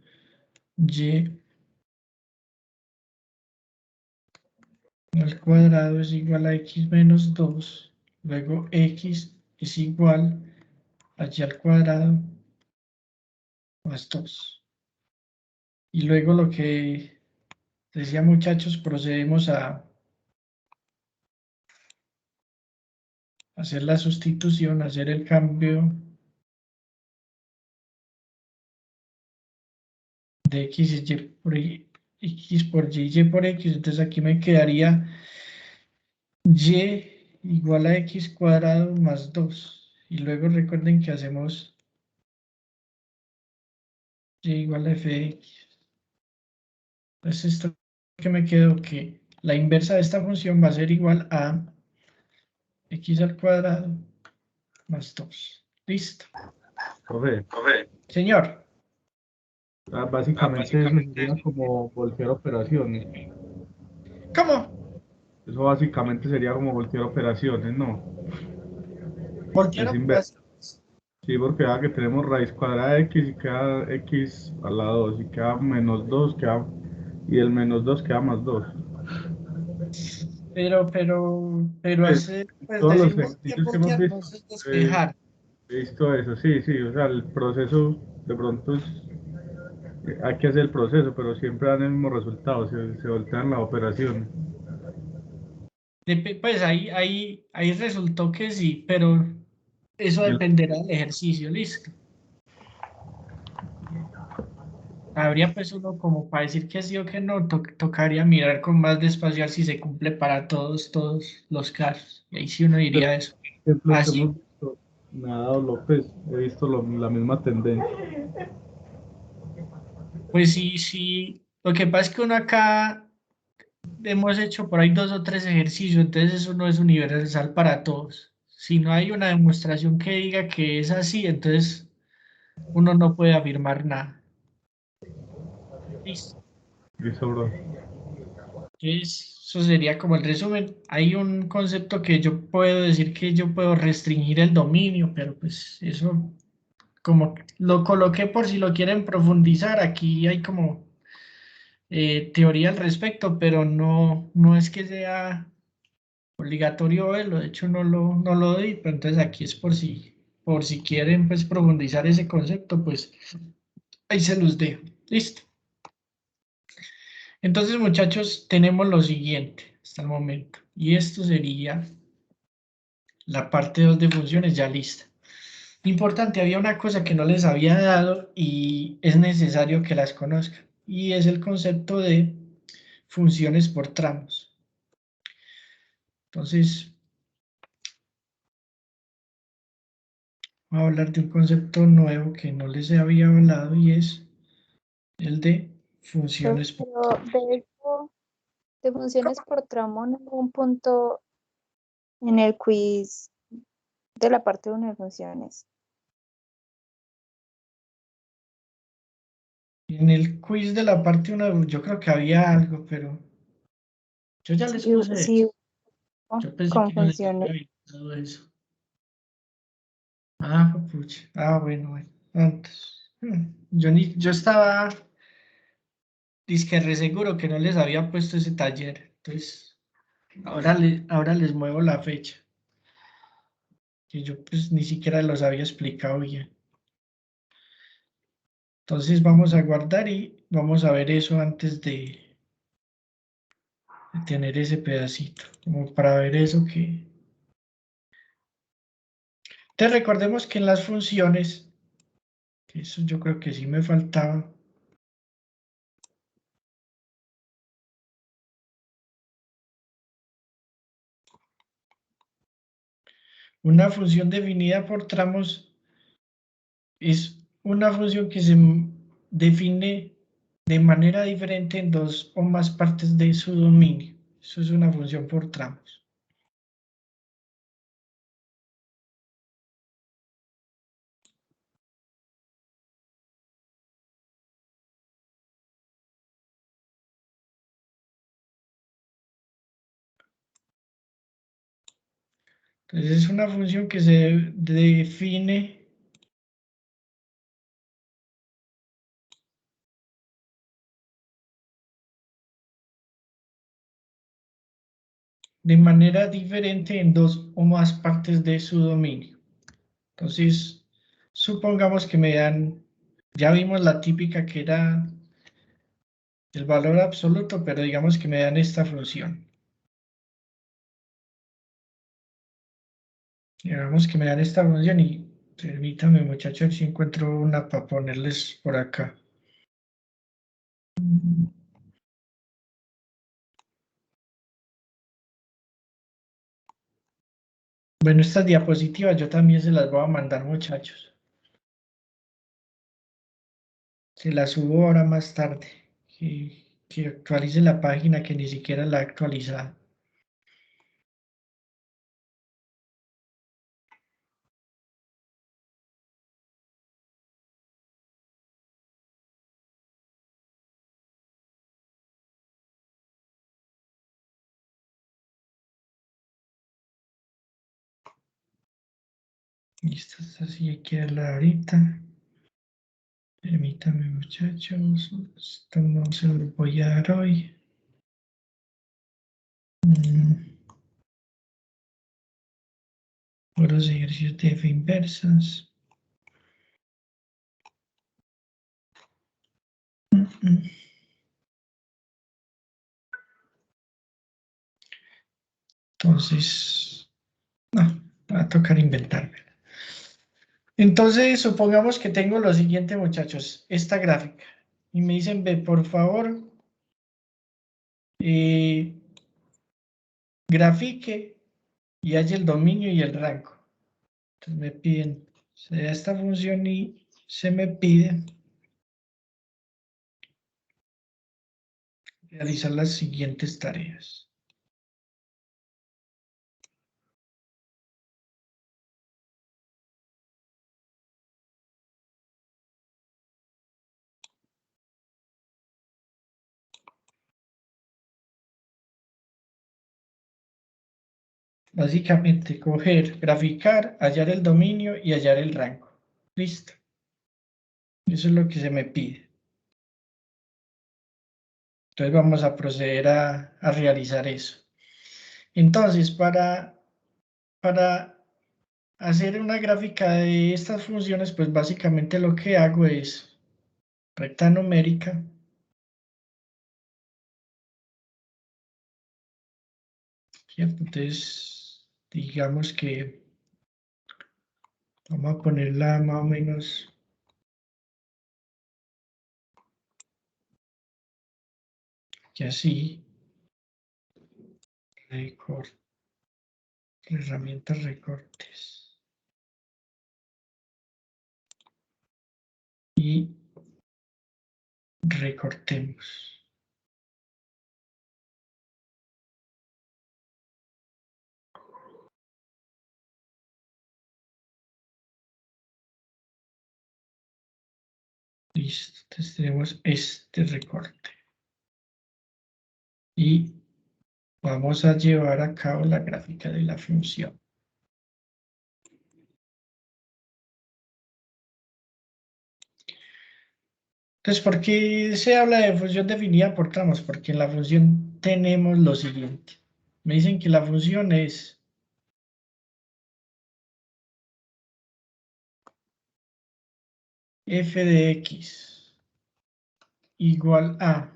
y al cuadrado es igual a x menos 2, luego x es igual a y al cuadrado más 2. Y luego lo que decía, muchachos, procedemos a hacer la sustitución, hacer el cambio de x y por y, x por y por x, entonces aquí me quedaría y igual a x cuadrado más 2. Y luego recuerden que hacemos y igual a f de x. Entonces esto que me quedó que la inversa de esta función va a ser igual a x al cuadrado más 2. Listo. Profe, Señor, básicamente eso sería como voltear operaciones. ¿cómo? Eso básicamente sería como voltear operaciones, ¿no? Voltear Es inverso. operaciones. Sí, porque ya que tenemos raíz cuadrada de x y queda x a la 2 y queda menos 2 queda, y el menos 2 queda más 2. Pero Pues, hacer, pues todos los decir ejercicios que hemos voltear no visto, es eh, despejar. he visto eso, sí, sí, o sea, el proceso de pronto es, hay que hacer el proceso, pero siempre dan el mismo resultado, se voltean las operaciones. Pues ahí resultó que sí, pero eso Y el- dependerá del ejercicio, listo. Habría pues uno como para decir que sí o que no, tocaría mirar con más despacio a ver si se cumple para todos los casos. Y ahí sí uno diría eso. ejemplos que Así, hemos visto, me ha dado López, he visto la misma tendencia. pues sí, sí. Lo que pasa es que uno acá hemos hecho por ahí 2 o 3 ejercicios, entonces eso no es universal para todos. Si no hay una demostración que diga que es así, entonces uno no puede afirmar nada. Listo. Listo, bro. Entonces, eso sería como el resumen. Hay un concepto que yo puedo decir que yo puedo restringir el dominio, pero pues eso como lo coloqué por si lo quieren profundizar. Aquí hay como teoría al respecto, pero no es que sea obligatorio verlo. De hecho, no lo doy, pero entonces aquí es por si quieren pues profundizar ese concepto, pues ahí se los dejo. Listo. Entonces, muchachos, tenemos lo siguiente hasta el momento. Y esto sería la parte 2 de funciones ya lista. Importante, había una cosa que no les había dado y es necesario que las conozcan. Y es el concepto de funciones por tramos. Entonces, voy a hablar de un concepto nuevo que no les había hablado y es el de funciones por Pero de hecho, de funciones por tramo, en algún punto en el quiz de la parte 1 de funciones. En el quiz de la parte 1, yo creo que había algo, pero yo ya les Sí, puse sí, eso. Yo pensé con que no les funciones. había avisado eso. Ah, pucha. Ah, bueno. Antes. Yo estaba dizque re seguro que no les había puesto ese taller. Entonces, ahora les muevo la fecha. Que yo pues ni siquiera los había explicado bien. Entonces vamos a guardar y vamos a ver eso antes de tener ese pedacito. Como para ver eso que... Entonces recordemos que en las funciones, que eso yo creo que sí me faltaba. Una función definida por tramos es una función que se define de manera diferente en 2 o más partes de su dominio. Eso es una función por tramos. Entonces es una función que se define de manera diferente en 2 o más partes de su dominio. Entonces, supongamos que me dan, ya vimos la típica que era el valor absoluto, pero digamos que me dan esta función. Digamos que me dan esta función y permítame, muchachos, si encuentro una para ponerles por acá. Bueno, estas diapositivas yo también se las voy a mandar, muchachos. Se las subo ahora más tarde. Que actualice la página que ni siquiera la ha actualizado. Listo, esta sí hay que darla ahorita. Permítame, muchachos. Esto no se lo voy a dar hoy. Puros ejercicios de F inversas. Entonces, no, va a tocar inventarme. Entonces, supongamos que tengo lo siguiente, muchachos, esta gráfica. Y me dicen, ve, por favor, grafique y haya el dominio y el rango. Entonces me piden, se da esta función y se me pide realizar las siguientes tareas. Básicamente, coger, graficar, hallar el dominio y hallar el rango. Listo. Eso es lo que se me pide. Entonces vamos a proceder a realizar eso. Entonces, para hacer una gráfica de estas funciones, pues básicamente lo que hago es recta numérica. ¿Cierto? Entonces, digamos que vamos a ponerla más o menos que así. Recorte. Herramientas recortes. Y recortemos. Listo. Entonces tenemos este recorte. Y vamos a llevar a cabo la gráfica de la función. Entonces, ¿por qué se habla de función definida por tramos? Porque en la función tenemos lo siguiente. Me dicen que la función es f de x igual a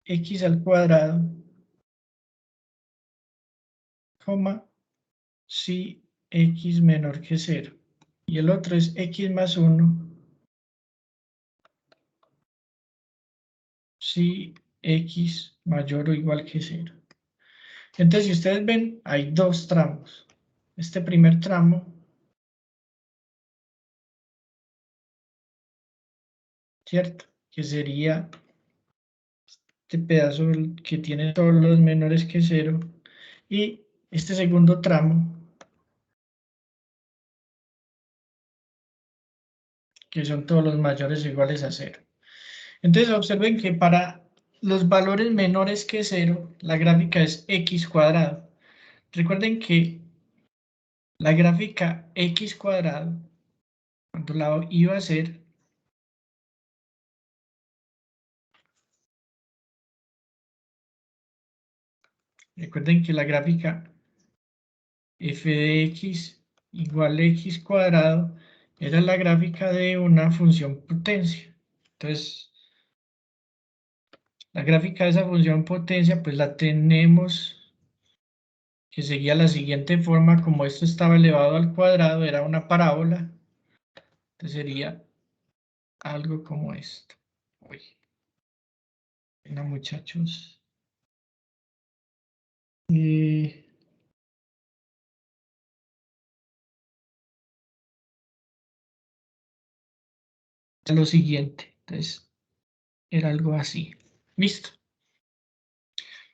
x al cuadrado, coma, si x menor que 0. Y el otro es x más 1, si x mayor o igual que 0. Entonces, si ustedes ven, hay dos tramos. Este primer tramo, ¿cierto? Que sería este pedazo que tiene todos los menores que 0. Y este segundo tramo, que son todos los mayores o iguales a 0. Entonces observen que para los valores menores que 0, la gráfica es x cuadrado. Recuerden que la gráfica x cuadrado, cuando la iba a hacer, recuerden que la gráfica f de x igual a x cuadrado era la gráfica de una función potencia. Entonces, la gráfica de esa función potencia, pues la tenemos que seguía la siguiente forma. Como esto estaba elevado al cuadrado, era una parábola. Entonces sería algo como esto. Uy. Venga, muchachos. Lo siguiente. Entonces, era algo así. Listo.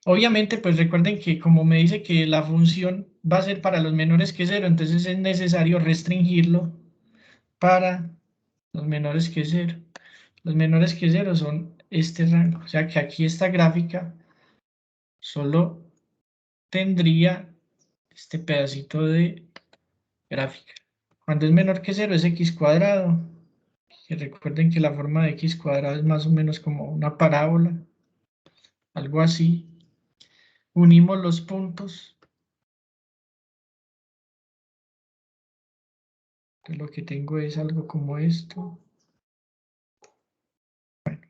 Obviamente, pues recuerden que como me dice que la función va a ser para los menores que 0, entonces es necesario restringirlo para los menores que 0. Los menores que 0 son este rango. O sea que aquí esta gráfica solo tendría este pedacito de gráfica. Cuando es menor que 0 es x cuadrado. Y recuerden que la forma de x cuadrado es más o menos como una parábola. Algo así. Unimos los puntos. Entonces lo que tengo es algo como esto.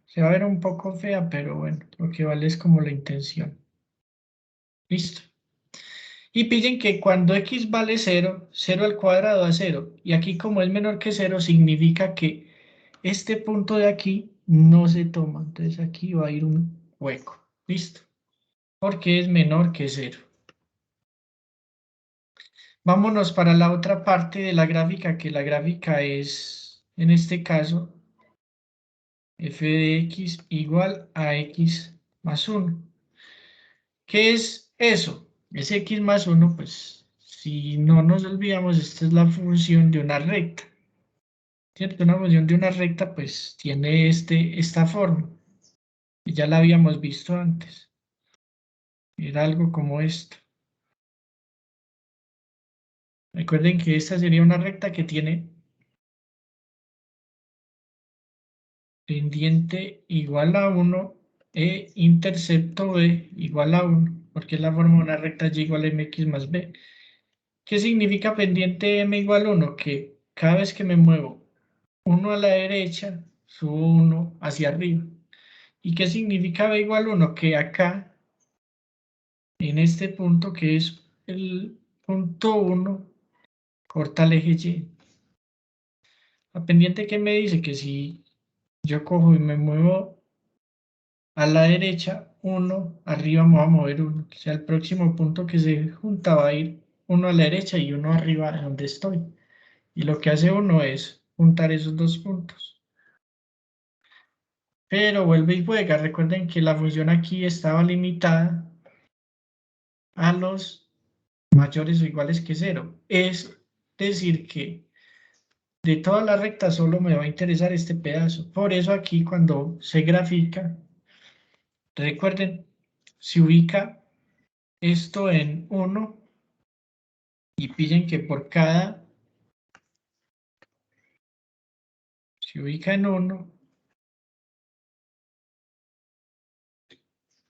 Se va a ver un poco fea, pero bueno, lo que vale es como la intención. Listo. Y piden que cuando x vale 0, 0 al cuadrado da 0. Y aquí como es menor que 0, significa que este punto de aquí no se toma. Entonces aquí va a ir un hueco. Listo. Porque es menor que 0. Vámonos para la otra parte de la gráfica, que la gráfica es, en este caso, f de x igual a x más 1. ¿Qué es eso? Es x más 1, pues si no nos olvidamos, esta es la función de una recta. ¿Cierto? Una función de una recta pues tiene esta forma. Y ya la habíamos visto antes. Era algo como esto. Recuerden que esta sería una recta que tiene pendiente igual a 1 e intercepto b igual a 1, porque es la forma de una recta y igual a mx más b. ¿Qué significa pendiente m igual a 1? Que cada vez que me muevo 1 a la derecha, subo 1 hacia arriba. ¿Y qué significa b igual a 1? Que acá, en este punto que es el punto 1, corta el eje y. La pendiente que me dice que si yo cojo y me muevo a la derecha, 1, arriba me voy a mover 1. O sea, el próximo punto que se junta va a ir 1 a la derecha y 1 arriba de donde estoy. Y lo que hace 1 es juntar esos dos puntos. Pero vuelve y juega. Recuerden que la función aquí estaba limitada a los mayores o iguales que 0. Es decir que de toda la recta solo me va a interesar este pedazo. Por eso aquí cuando se grafica, recuerden, se ubica esto en 1 y pillen que por cada, se ubica en 1,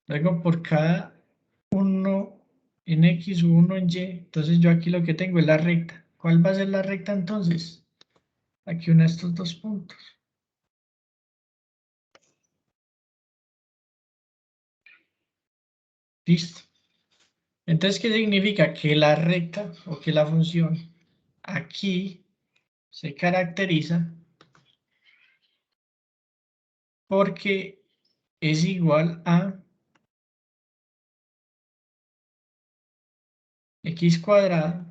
luego por cada 1 en X o 1 en Y, entonces yo aquí lo que tengo es la recta. ¿Cuál va a ser la recta entonces? Aquí uno de estos dos puntos. Listo. Entonces, ¿qué significa? Que la recta o que la función aquí se caracteriza porque es igual a x cuadrado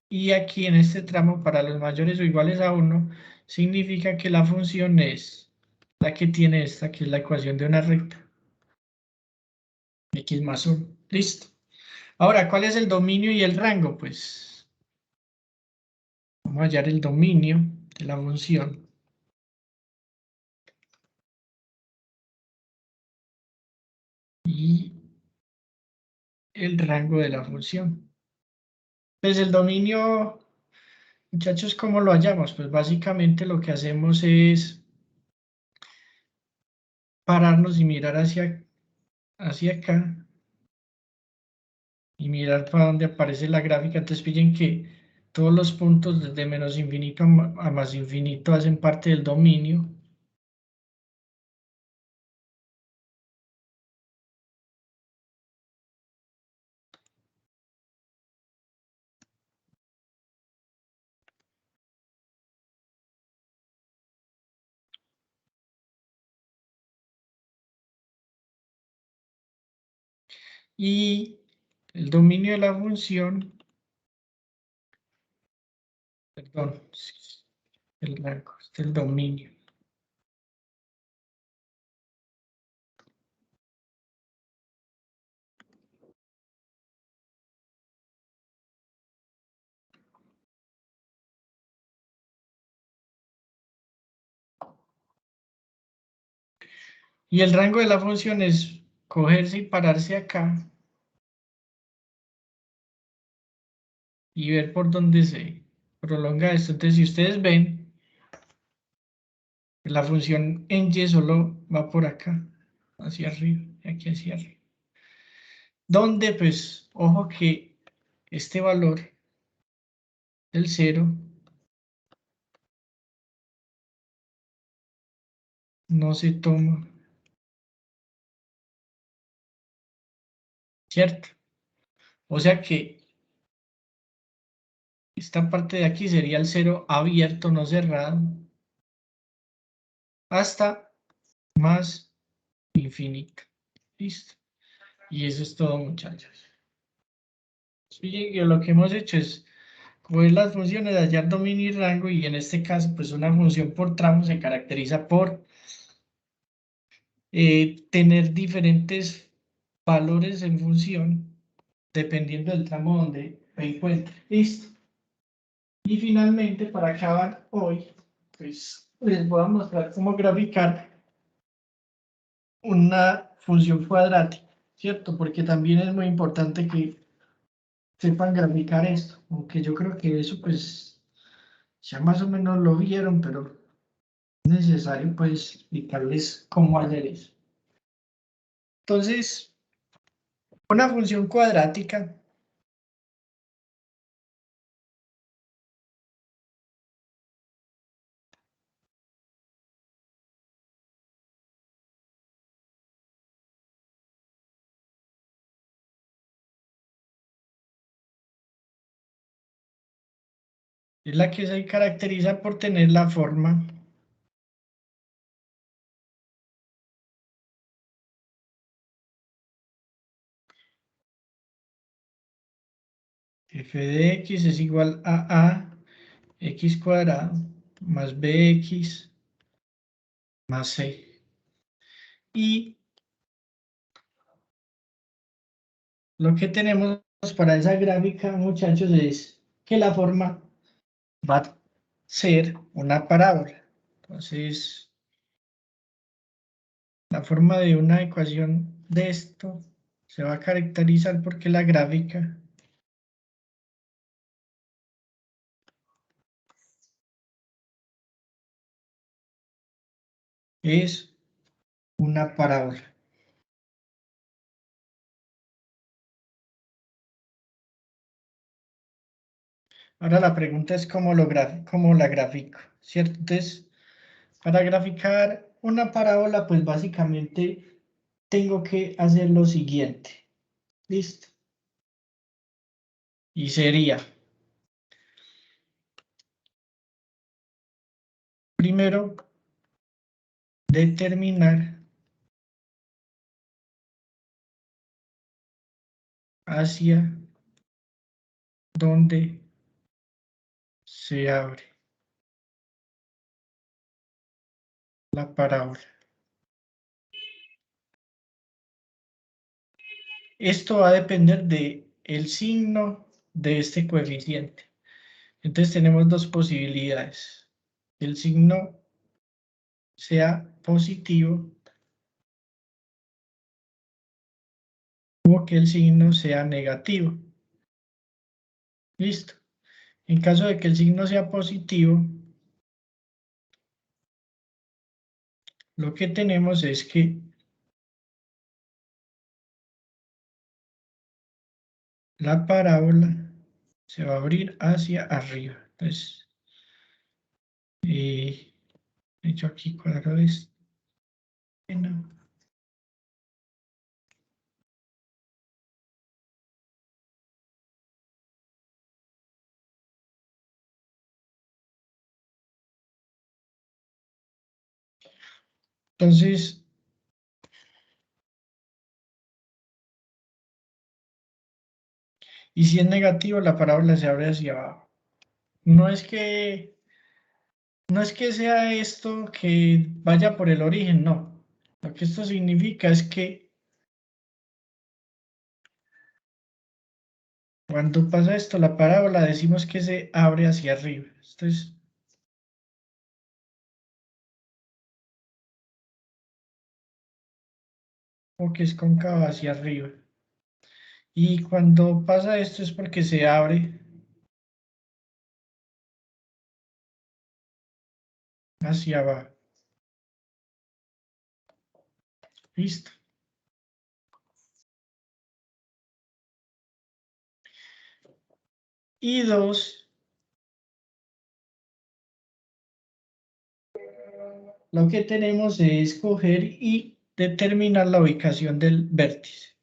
y aquí en este tramo para los mayores o iguales a 1 significa que la función es la que tiene esta, que es la ecuación de una recta. X más 1. Listo. Ahora, ¿cuál es el dominio y el rango? Pues vamos a hallar el dominio de la función. Y el rango de la función. Pues el dominio, muchachos, ¿cómo lo hallamos? Pues básicamente lo que hacemos es pararnos y mirar hacia acá y mirar para dónde aparece la gráfica. Entonces pillen que todos los puntos desde menos infinito a más infinito hacen parte del dominio. Y el dominio de la función, perdón, el rango, este es el dominio. Y el rango de la función es cogerse y pararse acá y ver por dónde se prolonga esto. Entonces, si ustedes ven, la función en y solo va por acá, hacia arriba, y aquí hacia arriba. Donde, pues, ojo que este valor del 0 no se toma, ¿cierto? O sea que esta parte de aquí sería el 0 abierto, no cerrado, hasta más infinito. ¿Listo? Y eso es todo, muchachos. Y lo que hemos hecho es coger las funciones, hallar dominio y rango, y en este caso, pues una función por tramo se caracteriza por tener diferentes valores en función, dependiendo del tramo donde me encuentre. ¿Listo? Y finalmente, para acabar hoy, pues les voy a mostrar cómo graficar una función cuadrática, ¿cierto? Porque también es muy importante que sepan graficar esto, aunque yo creo que eso pues ya más o menos lo vieron, pero es necesario pues explicarles cómo hacer eso. Entonces, una función cuadrática es la que se caracteriza por tener la forma f de x es igual a x cuadrado más bx más c. Y lo que tenemos para esa gráfica, muchachos, es que la forma va a ser una parábola. Entonces, la forma de una ecuación de esto se va a caracterizar porque la gráfica es una parábola. Ahora la pregunta es cómo la grafico, ¿cierto? Entonces, para graficar una parábola, pues básicamente tengo que hacer lo siguiente. ¿Listo? Y sería, primero, determinar hacia dónde se abre la parábola. Esto va a depender del signo de este coeficiente. Entonces tenemos dos posibilidades. Que el signo sea positivo o que el signo sea negativo. ¿Listo? En caso de que el signo sea positivo, lo que tenemos es que la parábola se va a abrir hacia arriba. Entonces, he hecho aquí cuadro esto. No. Entonces, Y si es negativo, la parábola se abre hacia abajo. No es que sea esto que vaya por el origen, no. Lo que esto significa es que cuando pasa esto, la parábola decimos que se abre hacia arriba. Esto es o que es cóncava hacia arriba. Y cuando pasa esto es porque se abre hacia abajo. Listo. Y 2, lo que tenemos es coger y determinar la ubicación del vértice.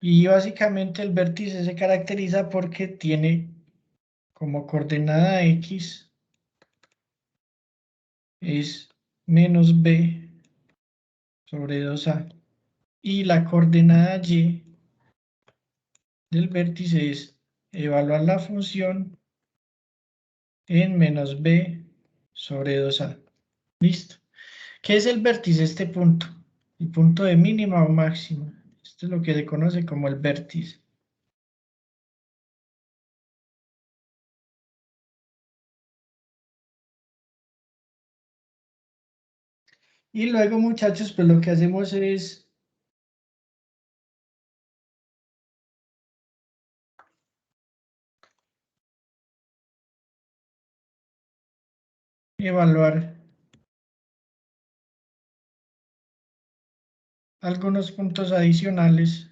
Y básicamente el vértice se caracteriza porque tiene como coordenada X es menos B sobre 2A. Y la coordenada Y del vértice es evaluar la función en menos B sobre 2A. Listo. ¿Qué es el vértice? Este punto. El punto de mínima o máxima. Esto es lo que se conoce como el vértice. Y luego, muchachos, pues lo que hacemos es evaluar algunos puntos adicionales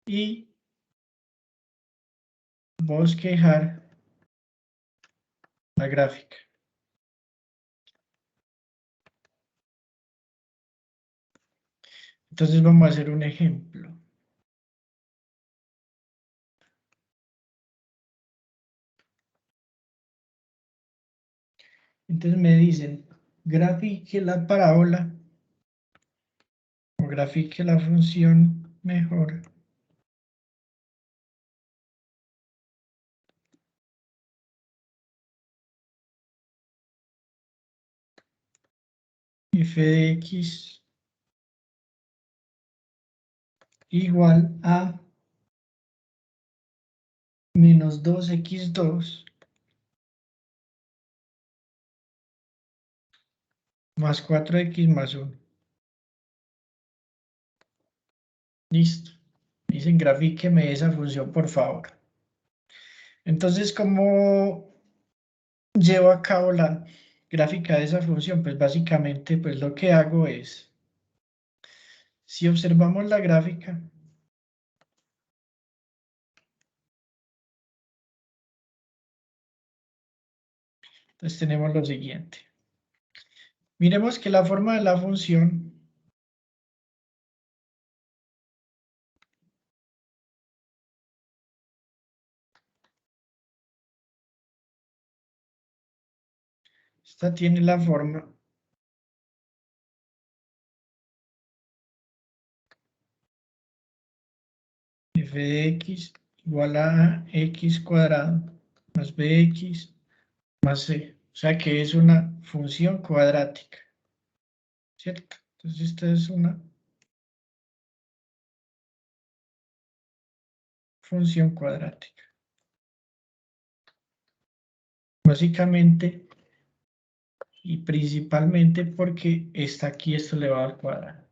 y bosquejar la gráfica. Entonces vamos a hacer un ejemplo. Entonces me dicen, grafique la parábola o grafique la función mejor f de x igual a menos 2x2 más 4x más 1. Listo. Dicen, grafíqueme esa función, por favor. Entonces, ¿cómo llevo a cabo la gráfica de esa función? Pues básicamente, pues lo que hago es, si observamos la gráfica, entonces tenemos lo siguiente. Miremos que la forma de la función esta tiene la forma f de x igual a x cuadrado más bx más c. O sea que es una función cuadrática, ¿cierto? Entonces esta es una función cuadrática. Básicamente y principalmente porque está aquí, esto le va a dar cuadrado.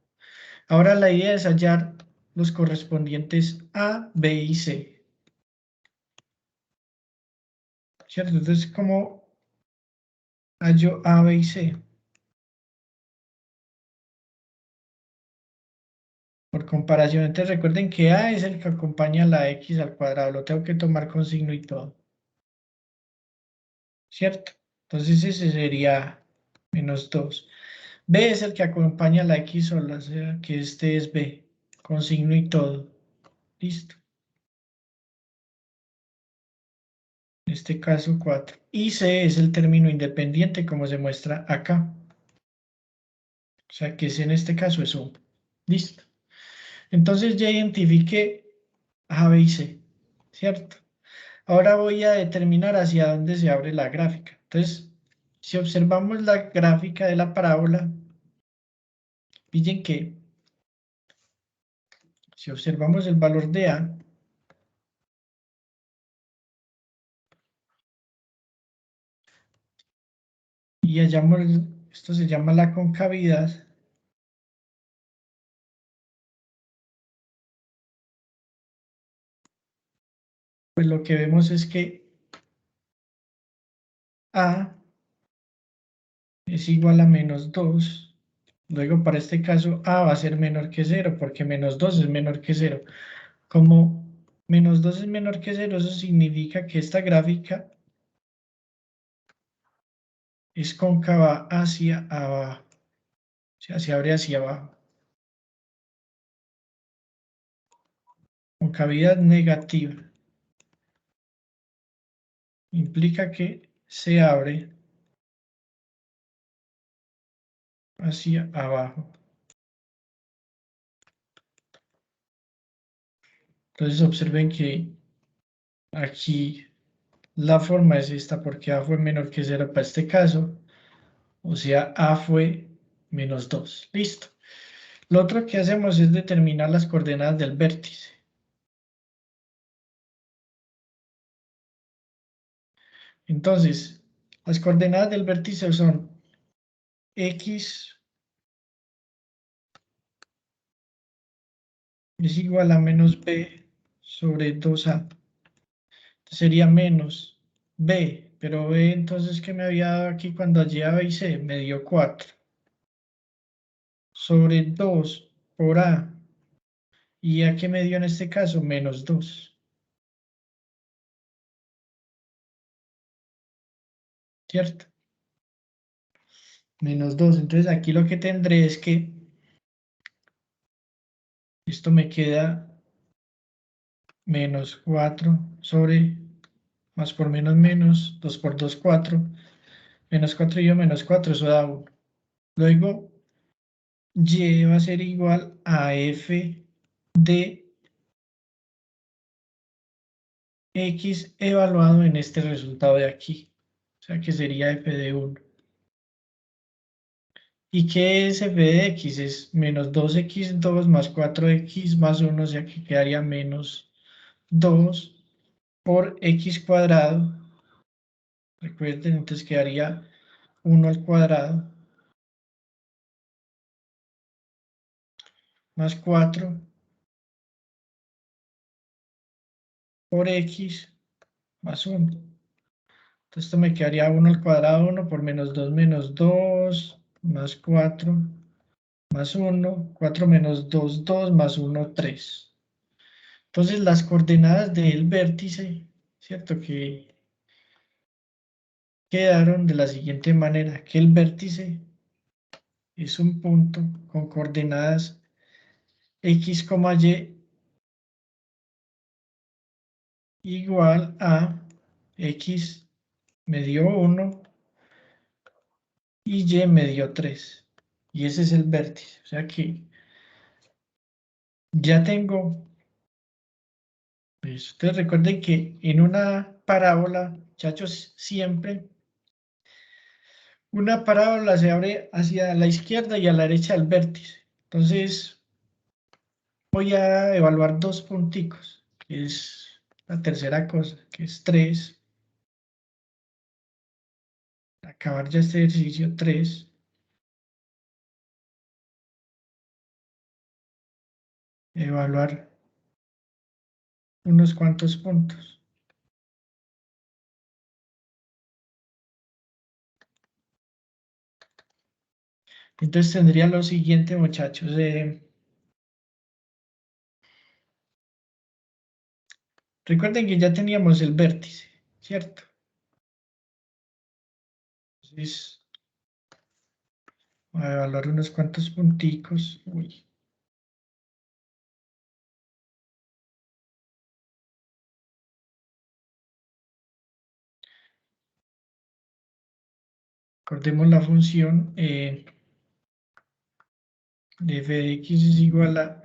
Ahora la idea es hallar los correspondientes A, B y C. ¿Cierto? Entonces, ¿cómo hallo A, B y C? Por comparación, entonces recuerden que A es el que acompaña a la X al cuadrado, lo tengo que tomar con signo y todo, ¿cierto? Entonces ese sería menos 2. B es el que acompaña a la X sola, o sea que este es B, con signo y todo, listo. En este caso 4. Y C es el término independiente como se muestra acá. O sea que C en este caso es 1. Listo. Entonces ya identifiqué A, B y C, ¿cierto? Ahora voy a determinar hacia dónde se abre la gráfica. Entonces, si observamos la gráfica de la parábola, pillen que si observamos el valor de A, y hallamos, esto se llama la concavidad, pues lo que vemos es que A es igual a menos 2. Luego, para este caso, A va a ser menor que 0, porque menos 2 es menor que 0. Como menos 2 es menor que 0, eso significa que esta gráfica es cóncava hacia abajo, o sea, se abre hacia abajo. Concavidad negativa implica que se abre hacia abajo. Entonces observen que aquí la forma es esta porque A fue menor que 0 para este caso, o sea, A fue menos 2. Listo. Lo otro que hacemos es determinar las coordenadas del vértice. Entonces, las coordenadas del vértice son X es igual a menos B sobre 2A. Sería menos B, pero B entonces que me había dado aquí cuando allí A, B y C, me dio 4 sobre 2 por A, y A que me dio en este caso, menos 2, ¿cierto? Menos 2, entonces aquí lo que tendré es que esto me queda menos 4 sobre, más por menos, 2 por 2, 4, menos 4 y yo menos 4, eso da 1. Luego, Y va a ser igual a F de X evaluado en este resultado de aquí. O sea que sería F de 1. ¿Y qué es F de X? Es menos 2x2 más 4x más 1, o sea que quedaría menos 2 por x cuadrado. Recuerden, entonces quedaría 1 al cuadrado más 4 por x más 1. Entonces esto me quedaría 1 al cuadrado, 1 por menos 2 más 4 más 1, 4 menos 2, 2 más 1, 3. Entonces las coordenadas del vértice, ¿cierto? Que quedaron de la siguiente manera, que el vértice es un punto con coordenadas x, y igual a x me dio 1 y y me dio 3. Y ese es el vértice. O sea que ya tengo eso. Ustedes recuerden que en una parábola, muchachos, siempre una parábola se abre hacia la izquierda y a la derecha del vértice. Entonces, voy a evaluar dos punticos, que es la tercera cosa, que es 3. Acabar ya este ejercicio 3. Evaluar unos cuantos puntos. Entonces tendría lo siguiente, muchachos. Recuerden que ya teníamos el vértice, ¿cierto? Entonces, voy a evaluar unos cuantos punticos. Uy. Recordemos la función de f de x es igual a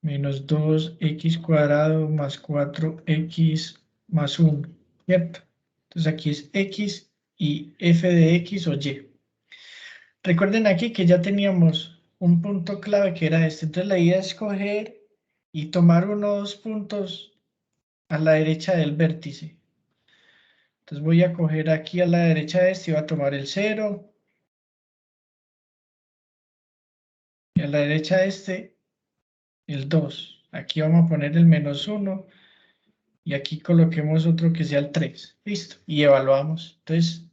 menos 2x cuadrado más 4x más 1, ¿cierto? Entonces aquí es x y f de x o y. Recuerden aquí que ya teníamos un punto clave que era este. Entonces la idea es coger y tomar unos puntos a la derecha del vértice. Entonces voy a coger aquí a la derecha de este y voy a tomar el 0. Y a la derecha de este, el 2. Aquí vamos a poner el menos 1. Y aquí coloquemos otro que sea el 3. Listo. Y evaluamos. Entonces,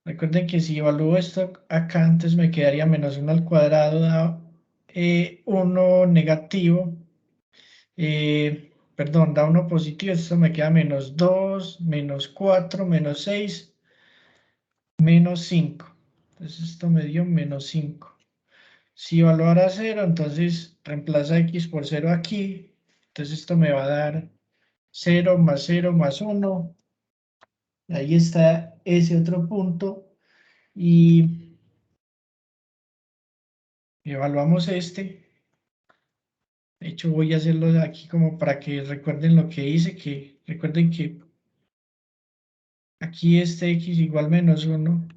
recuerden que si evalúo esto acá, antes me quedaría menos 1 al cuadrado, da 1 negativo. Perdón, da 1 positivo. Esto me queda menos 2, menos 4, menos 6, menos 5. Entonces esto me dio menos 5. Si evaluara 0, entonces reemplaza x por 0 aquí. Entonces esto me va a dar 0 más 0 más 1. Ahí está ese otro punto. Y evaluamos este. De hecho, voy a hacerlo de aquí como para que recuerden lo que hice. Que recuerden que aquí este x igual menos 1.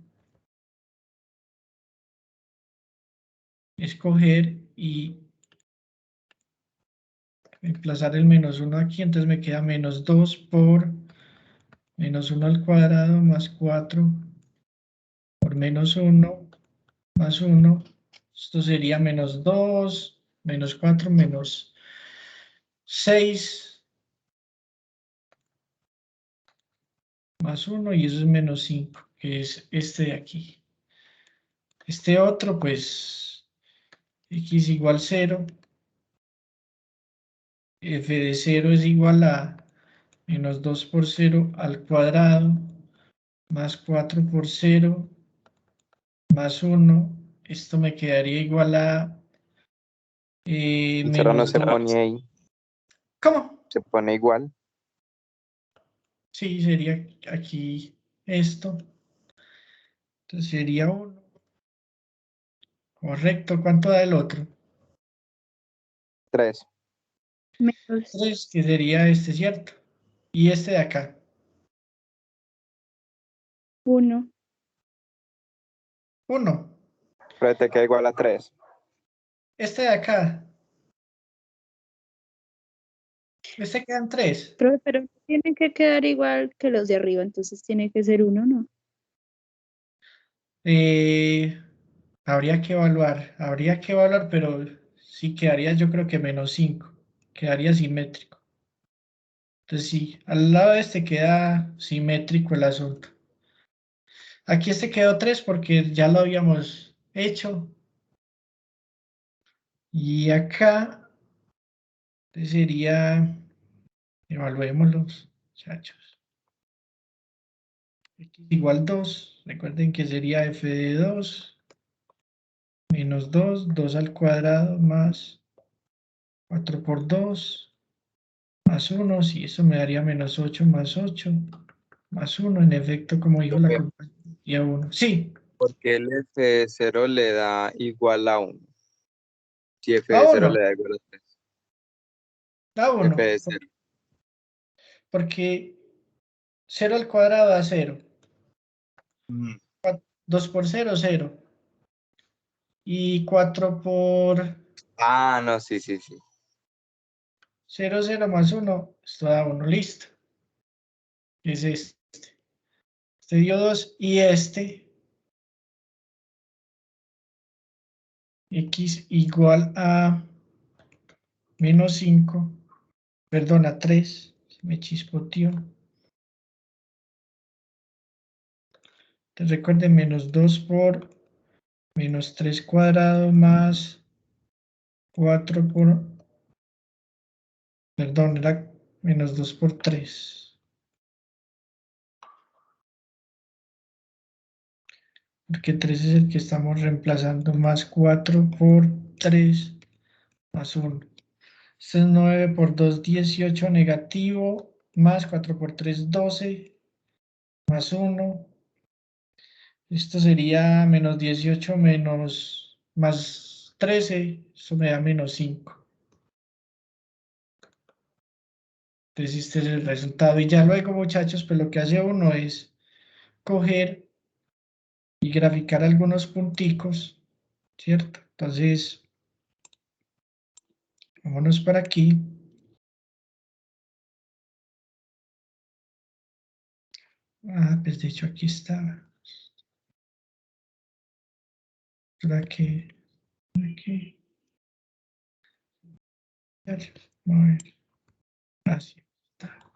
Escoger y reemplazar el menos 1 aquí. Entonces me queda menos 2 por menos 1 al cuadrado más 4 por menos 1 más 1. Esto sería menos 2, menos 4, menos 6, más 1, y eso es menos 5, que es este de aquí. Este otro, pues, x igual 0. F de 0 es igual a menos 2 por 0 al cuadrado, más 4 por 0, más 1. Esto me quedaría igual a El cero no menos se 2. pone ahí, ¿Cómo? se pone igual. Sí, sería aquí esto. Entonces sería 1. Correcto. ¿Cuánto da el otro? 3. Menos 3, que sería este, ¿cierto? Y este de acá. 1. 1. Pero te queda igual a 3. Este de acá. Este quedan 3. Pero tiene que quedar igual que los de arriba, entonces tiene que ser 1, ¿no? Habría que evaluar, pero sí quedaría, yo creo que menos 5. Quedaría simétrico. Entonces sí, al lado de este queda simétrico el asunto. Aquí este quedó 3 porque ya lo habíamos hecho. Y acá sería, evaluémoslos, muchachos. X igual 2. Recuerden que sería f de 2 menos 2, 2 al cuadrado más 4 por 2 más 1. Si eso me daría menos 8 más 8 más 1. En efecto, como dijo la compañía 1. Sí, Porque el f de 0 le da igual a 1. Si f a de 0 1, le da igual a 3. a F 1. de 0. Porque 0 al cuadrado da 0. 2 por 0, 0. Y 4 por Ah, no, sí, sí, sí. 0, 0 más 1, esto da 1, listo. Es este. Este dio 2 y este, x igual a menos 5, perdón, a 3, se me chispoteó. Entonces recuerden, menos 2 por menos 3 cuadrado más 4 por, perdón, era Menos 2 por 3. Porque 3 es el que estamos reemplazando, más 4 por 3, más 1. Esto es 9 por 2, 18, negativo, más 4 por 3, 12, más 1. Esto sería menos 18 menos más 13, eso me da menos 5. Entonces este es el resultado. Y ya luego, muchachos, pues lo que hace uno es coger y graficar algunos punticos, ¿cierto? Entonces, vámonos para aquí. Ah, pues de hecho aquí estaba. Por aquí. Aquí. A ver. Así está.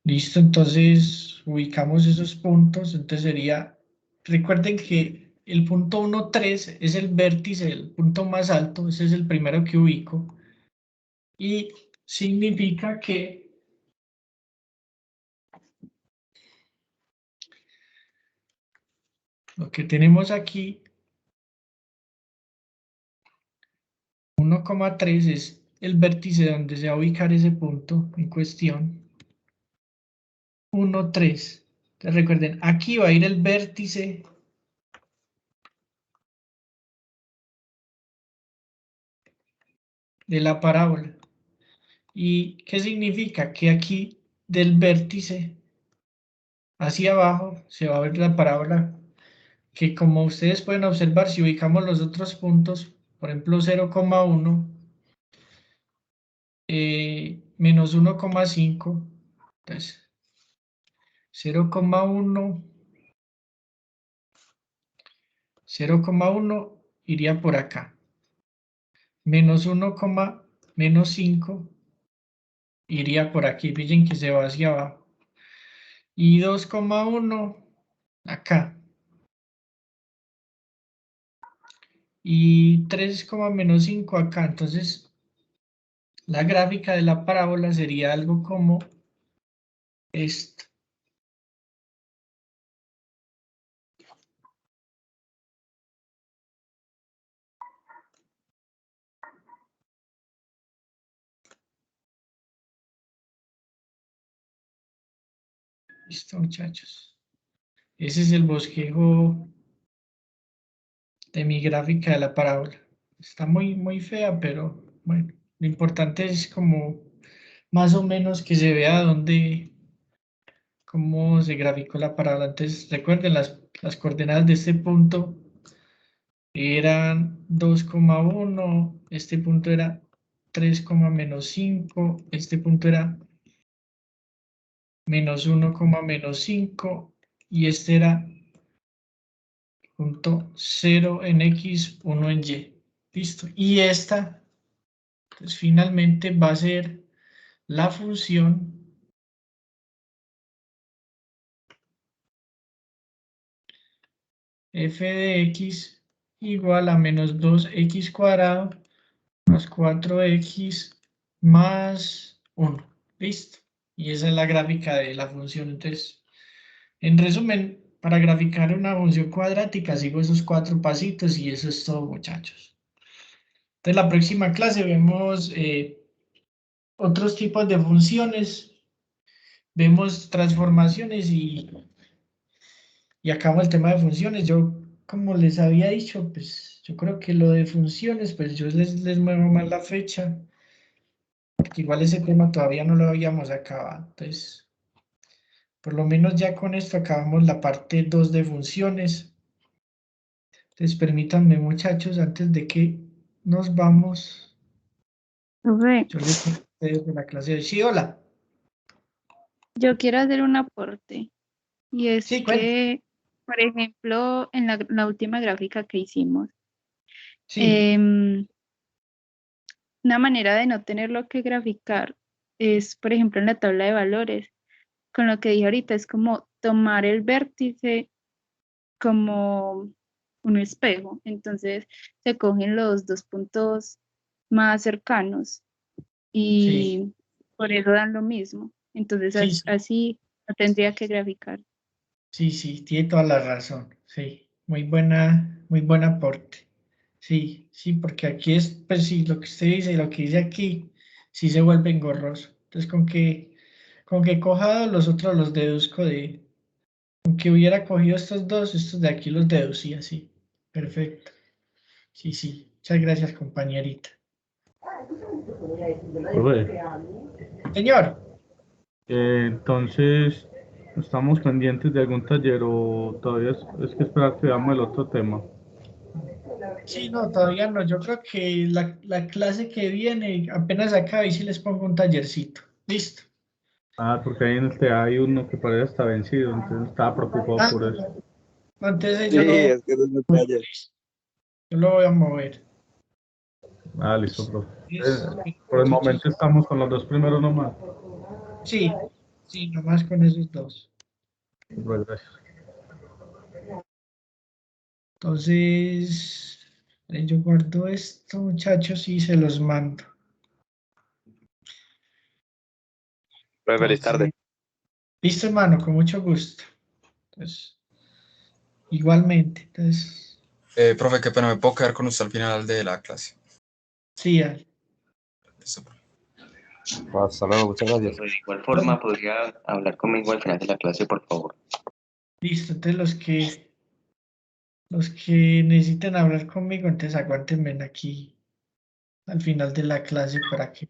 Listo, entonces ubicamos esos puntos. Entonces sería, recuerden que el punto 1, 3 es el vértice, el punto más alto. Ese es el primero que ubico. Y significa que lo que tenemos aquí, 1,3 es el vértice donde se va a ubicar ese punto en cuestión. 1, 3. Entonces recuerden, aquí va a ir el vértice de la parábola. ¿Y qué significa? Que aquí del vértice hacia abajo se va a ver la parábola, que como ustedes pueden observar, si ubicamos los otros puntos, por ejemplo 0,1, menos 1,5, entonces 0,1, 0,1 iría por acá, menos 1, menos 5 iría por aquí, fíjense que se va hacia abajo, y 2,1 acá. Y 3, menos 5 acá. Entonces, la gráfica de la parábola sería algo como esto. Listo, muchachos. Ese es el bosquejo de mi gráfica de la parábola. Está muy fea, pero bueno, lo importante es como más o menos que se vea dónde, cómo se graficó la parábola. Entonces, recuerden, las coordenadas de este punto eran 2,1, este punto era 3, menos 5, este punto era menos 1, menos 5, y este era punto 0 en X, 1 en Y. Listo. Y esta, pues finalmente va a ser la función f de x igual a menos 2x cuadrado más 4x más 1. Listo. Y esa es la gráfica de la función. Entonces, en resumen, para graficar una función cuadrática sigo esos 4 pasitos y eso es todo, muchachos. Entonces, la próxima clase vemos otros tipos de funciones, vemos transformaciones y acabamos el tema de funciones. Yo, como les había dicho, pues yo creo que lo de funciones, pues yo les muevo más la fecha, porque igual ese tema todavía no lo habíamos acabado. Entonces, por lo menos ya con esto acabamos la parte 2 de funciones. Entonces, permítanme, muchachos, antes de que nos vamos, Profe, yo les cuento a ustedes de la clase de hoy. Sí, hola. yo quiero hacer un aporte y es Sí, cuenta. que, por ejemplo, en la última gráfica que hicimos, Sí, una manera de no tenerlo que graficar es, por ejemplo, en la tabla de valores, con lo que dije ahorita, es como tomar el vértice como un espejo. Entonces se cogen los dos puntos más cercanos sí. y por eso dan lo mismo. Entonces Sí, sí. así no tendría que graficar. Sí, sí, tiene toda la razón. Sí, muy buen aporte. Sí, sí, porque aquí es, pues sí, lo que usted dice y lo que dice aquí, sí se vuelve engorroso. Entonces, con que coja los otros los deduzco de, con que hubiera cogido estos dos, estos de aquí los deducía, sí. Perfecto. Sí, sí. Muchas gracias, compañerita. Profe, Señor, entonces, ¿estamos pendientes de algún taller o todavía es que esperar que veamos el otro tema? sí, no, todavía no. Yo creo que la clase que viene, apenas acabe y sí les pongo un tallercito. Listo. Ah, porque ahí en el TA hay uno que parece estar vencido, entonces estaba preocupado Ah, por eso. entonces Sí, es que eso es un taller. yo lo voy a mover. Ah, listo, profe. Por el Muchachos. momento estamos con los dos primeros nomás. Sí, sí, nomás con esos dos. Pues, gracias. Entonces, yo guardo esto, muchachos, y se los mando. Profe, feliz Entonces, tarde. listo, hermano, con mucho gusto. Entonces, igualmente. Entonces, Profe, qué pena, me puedo quedar con usted al final de la clase. sí, dale. Listo, profe. Hasta luego, muchas gracias. De igual forma, podría hablar conmigo al final de la clase, por favor. Listo, entonces los que necesiten hablar conmigo, entonces aguántenme aquí al final de la clase para que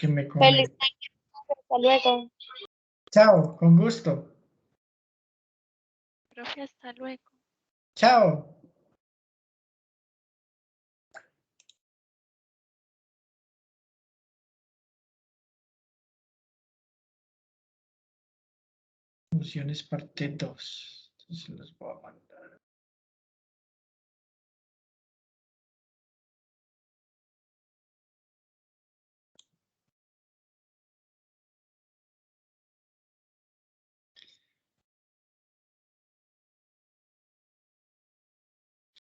me Feliz comenten. tarde, hasta luego. Chao, con gusto. Profe, hasta luego. Chao. Funciones parte 2. Entonces los voy a mandar.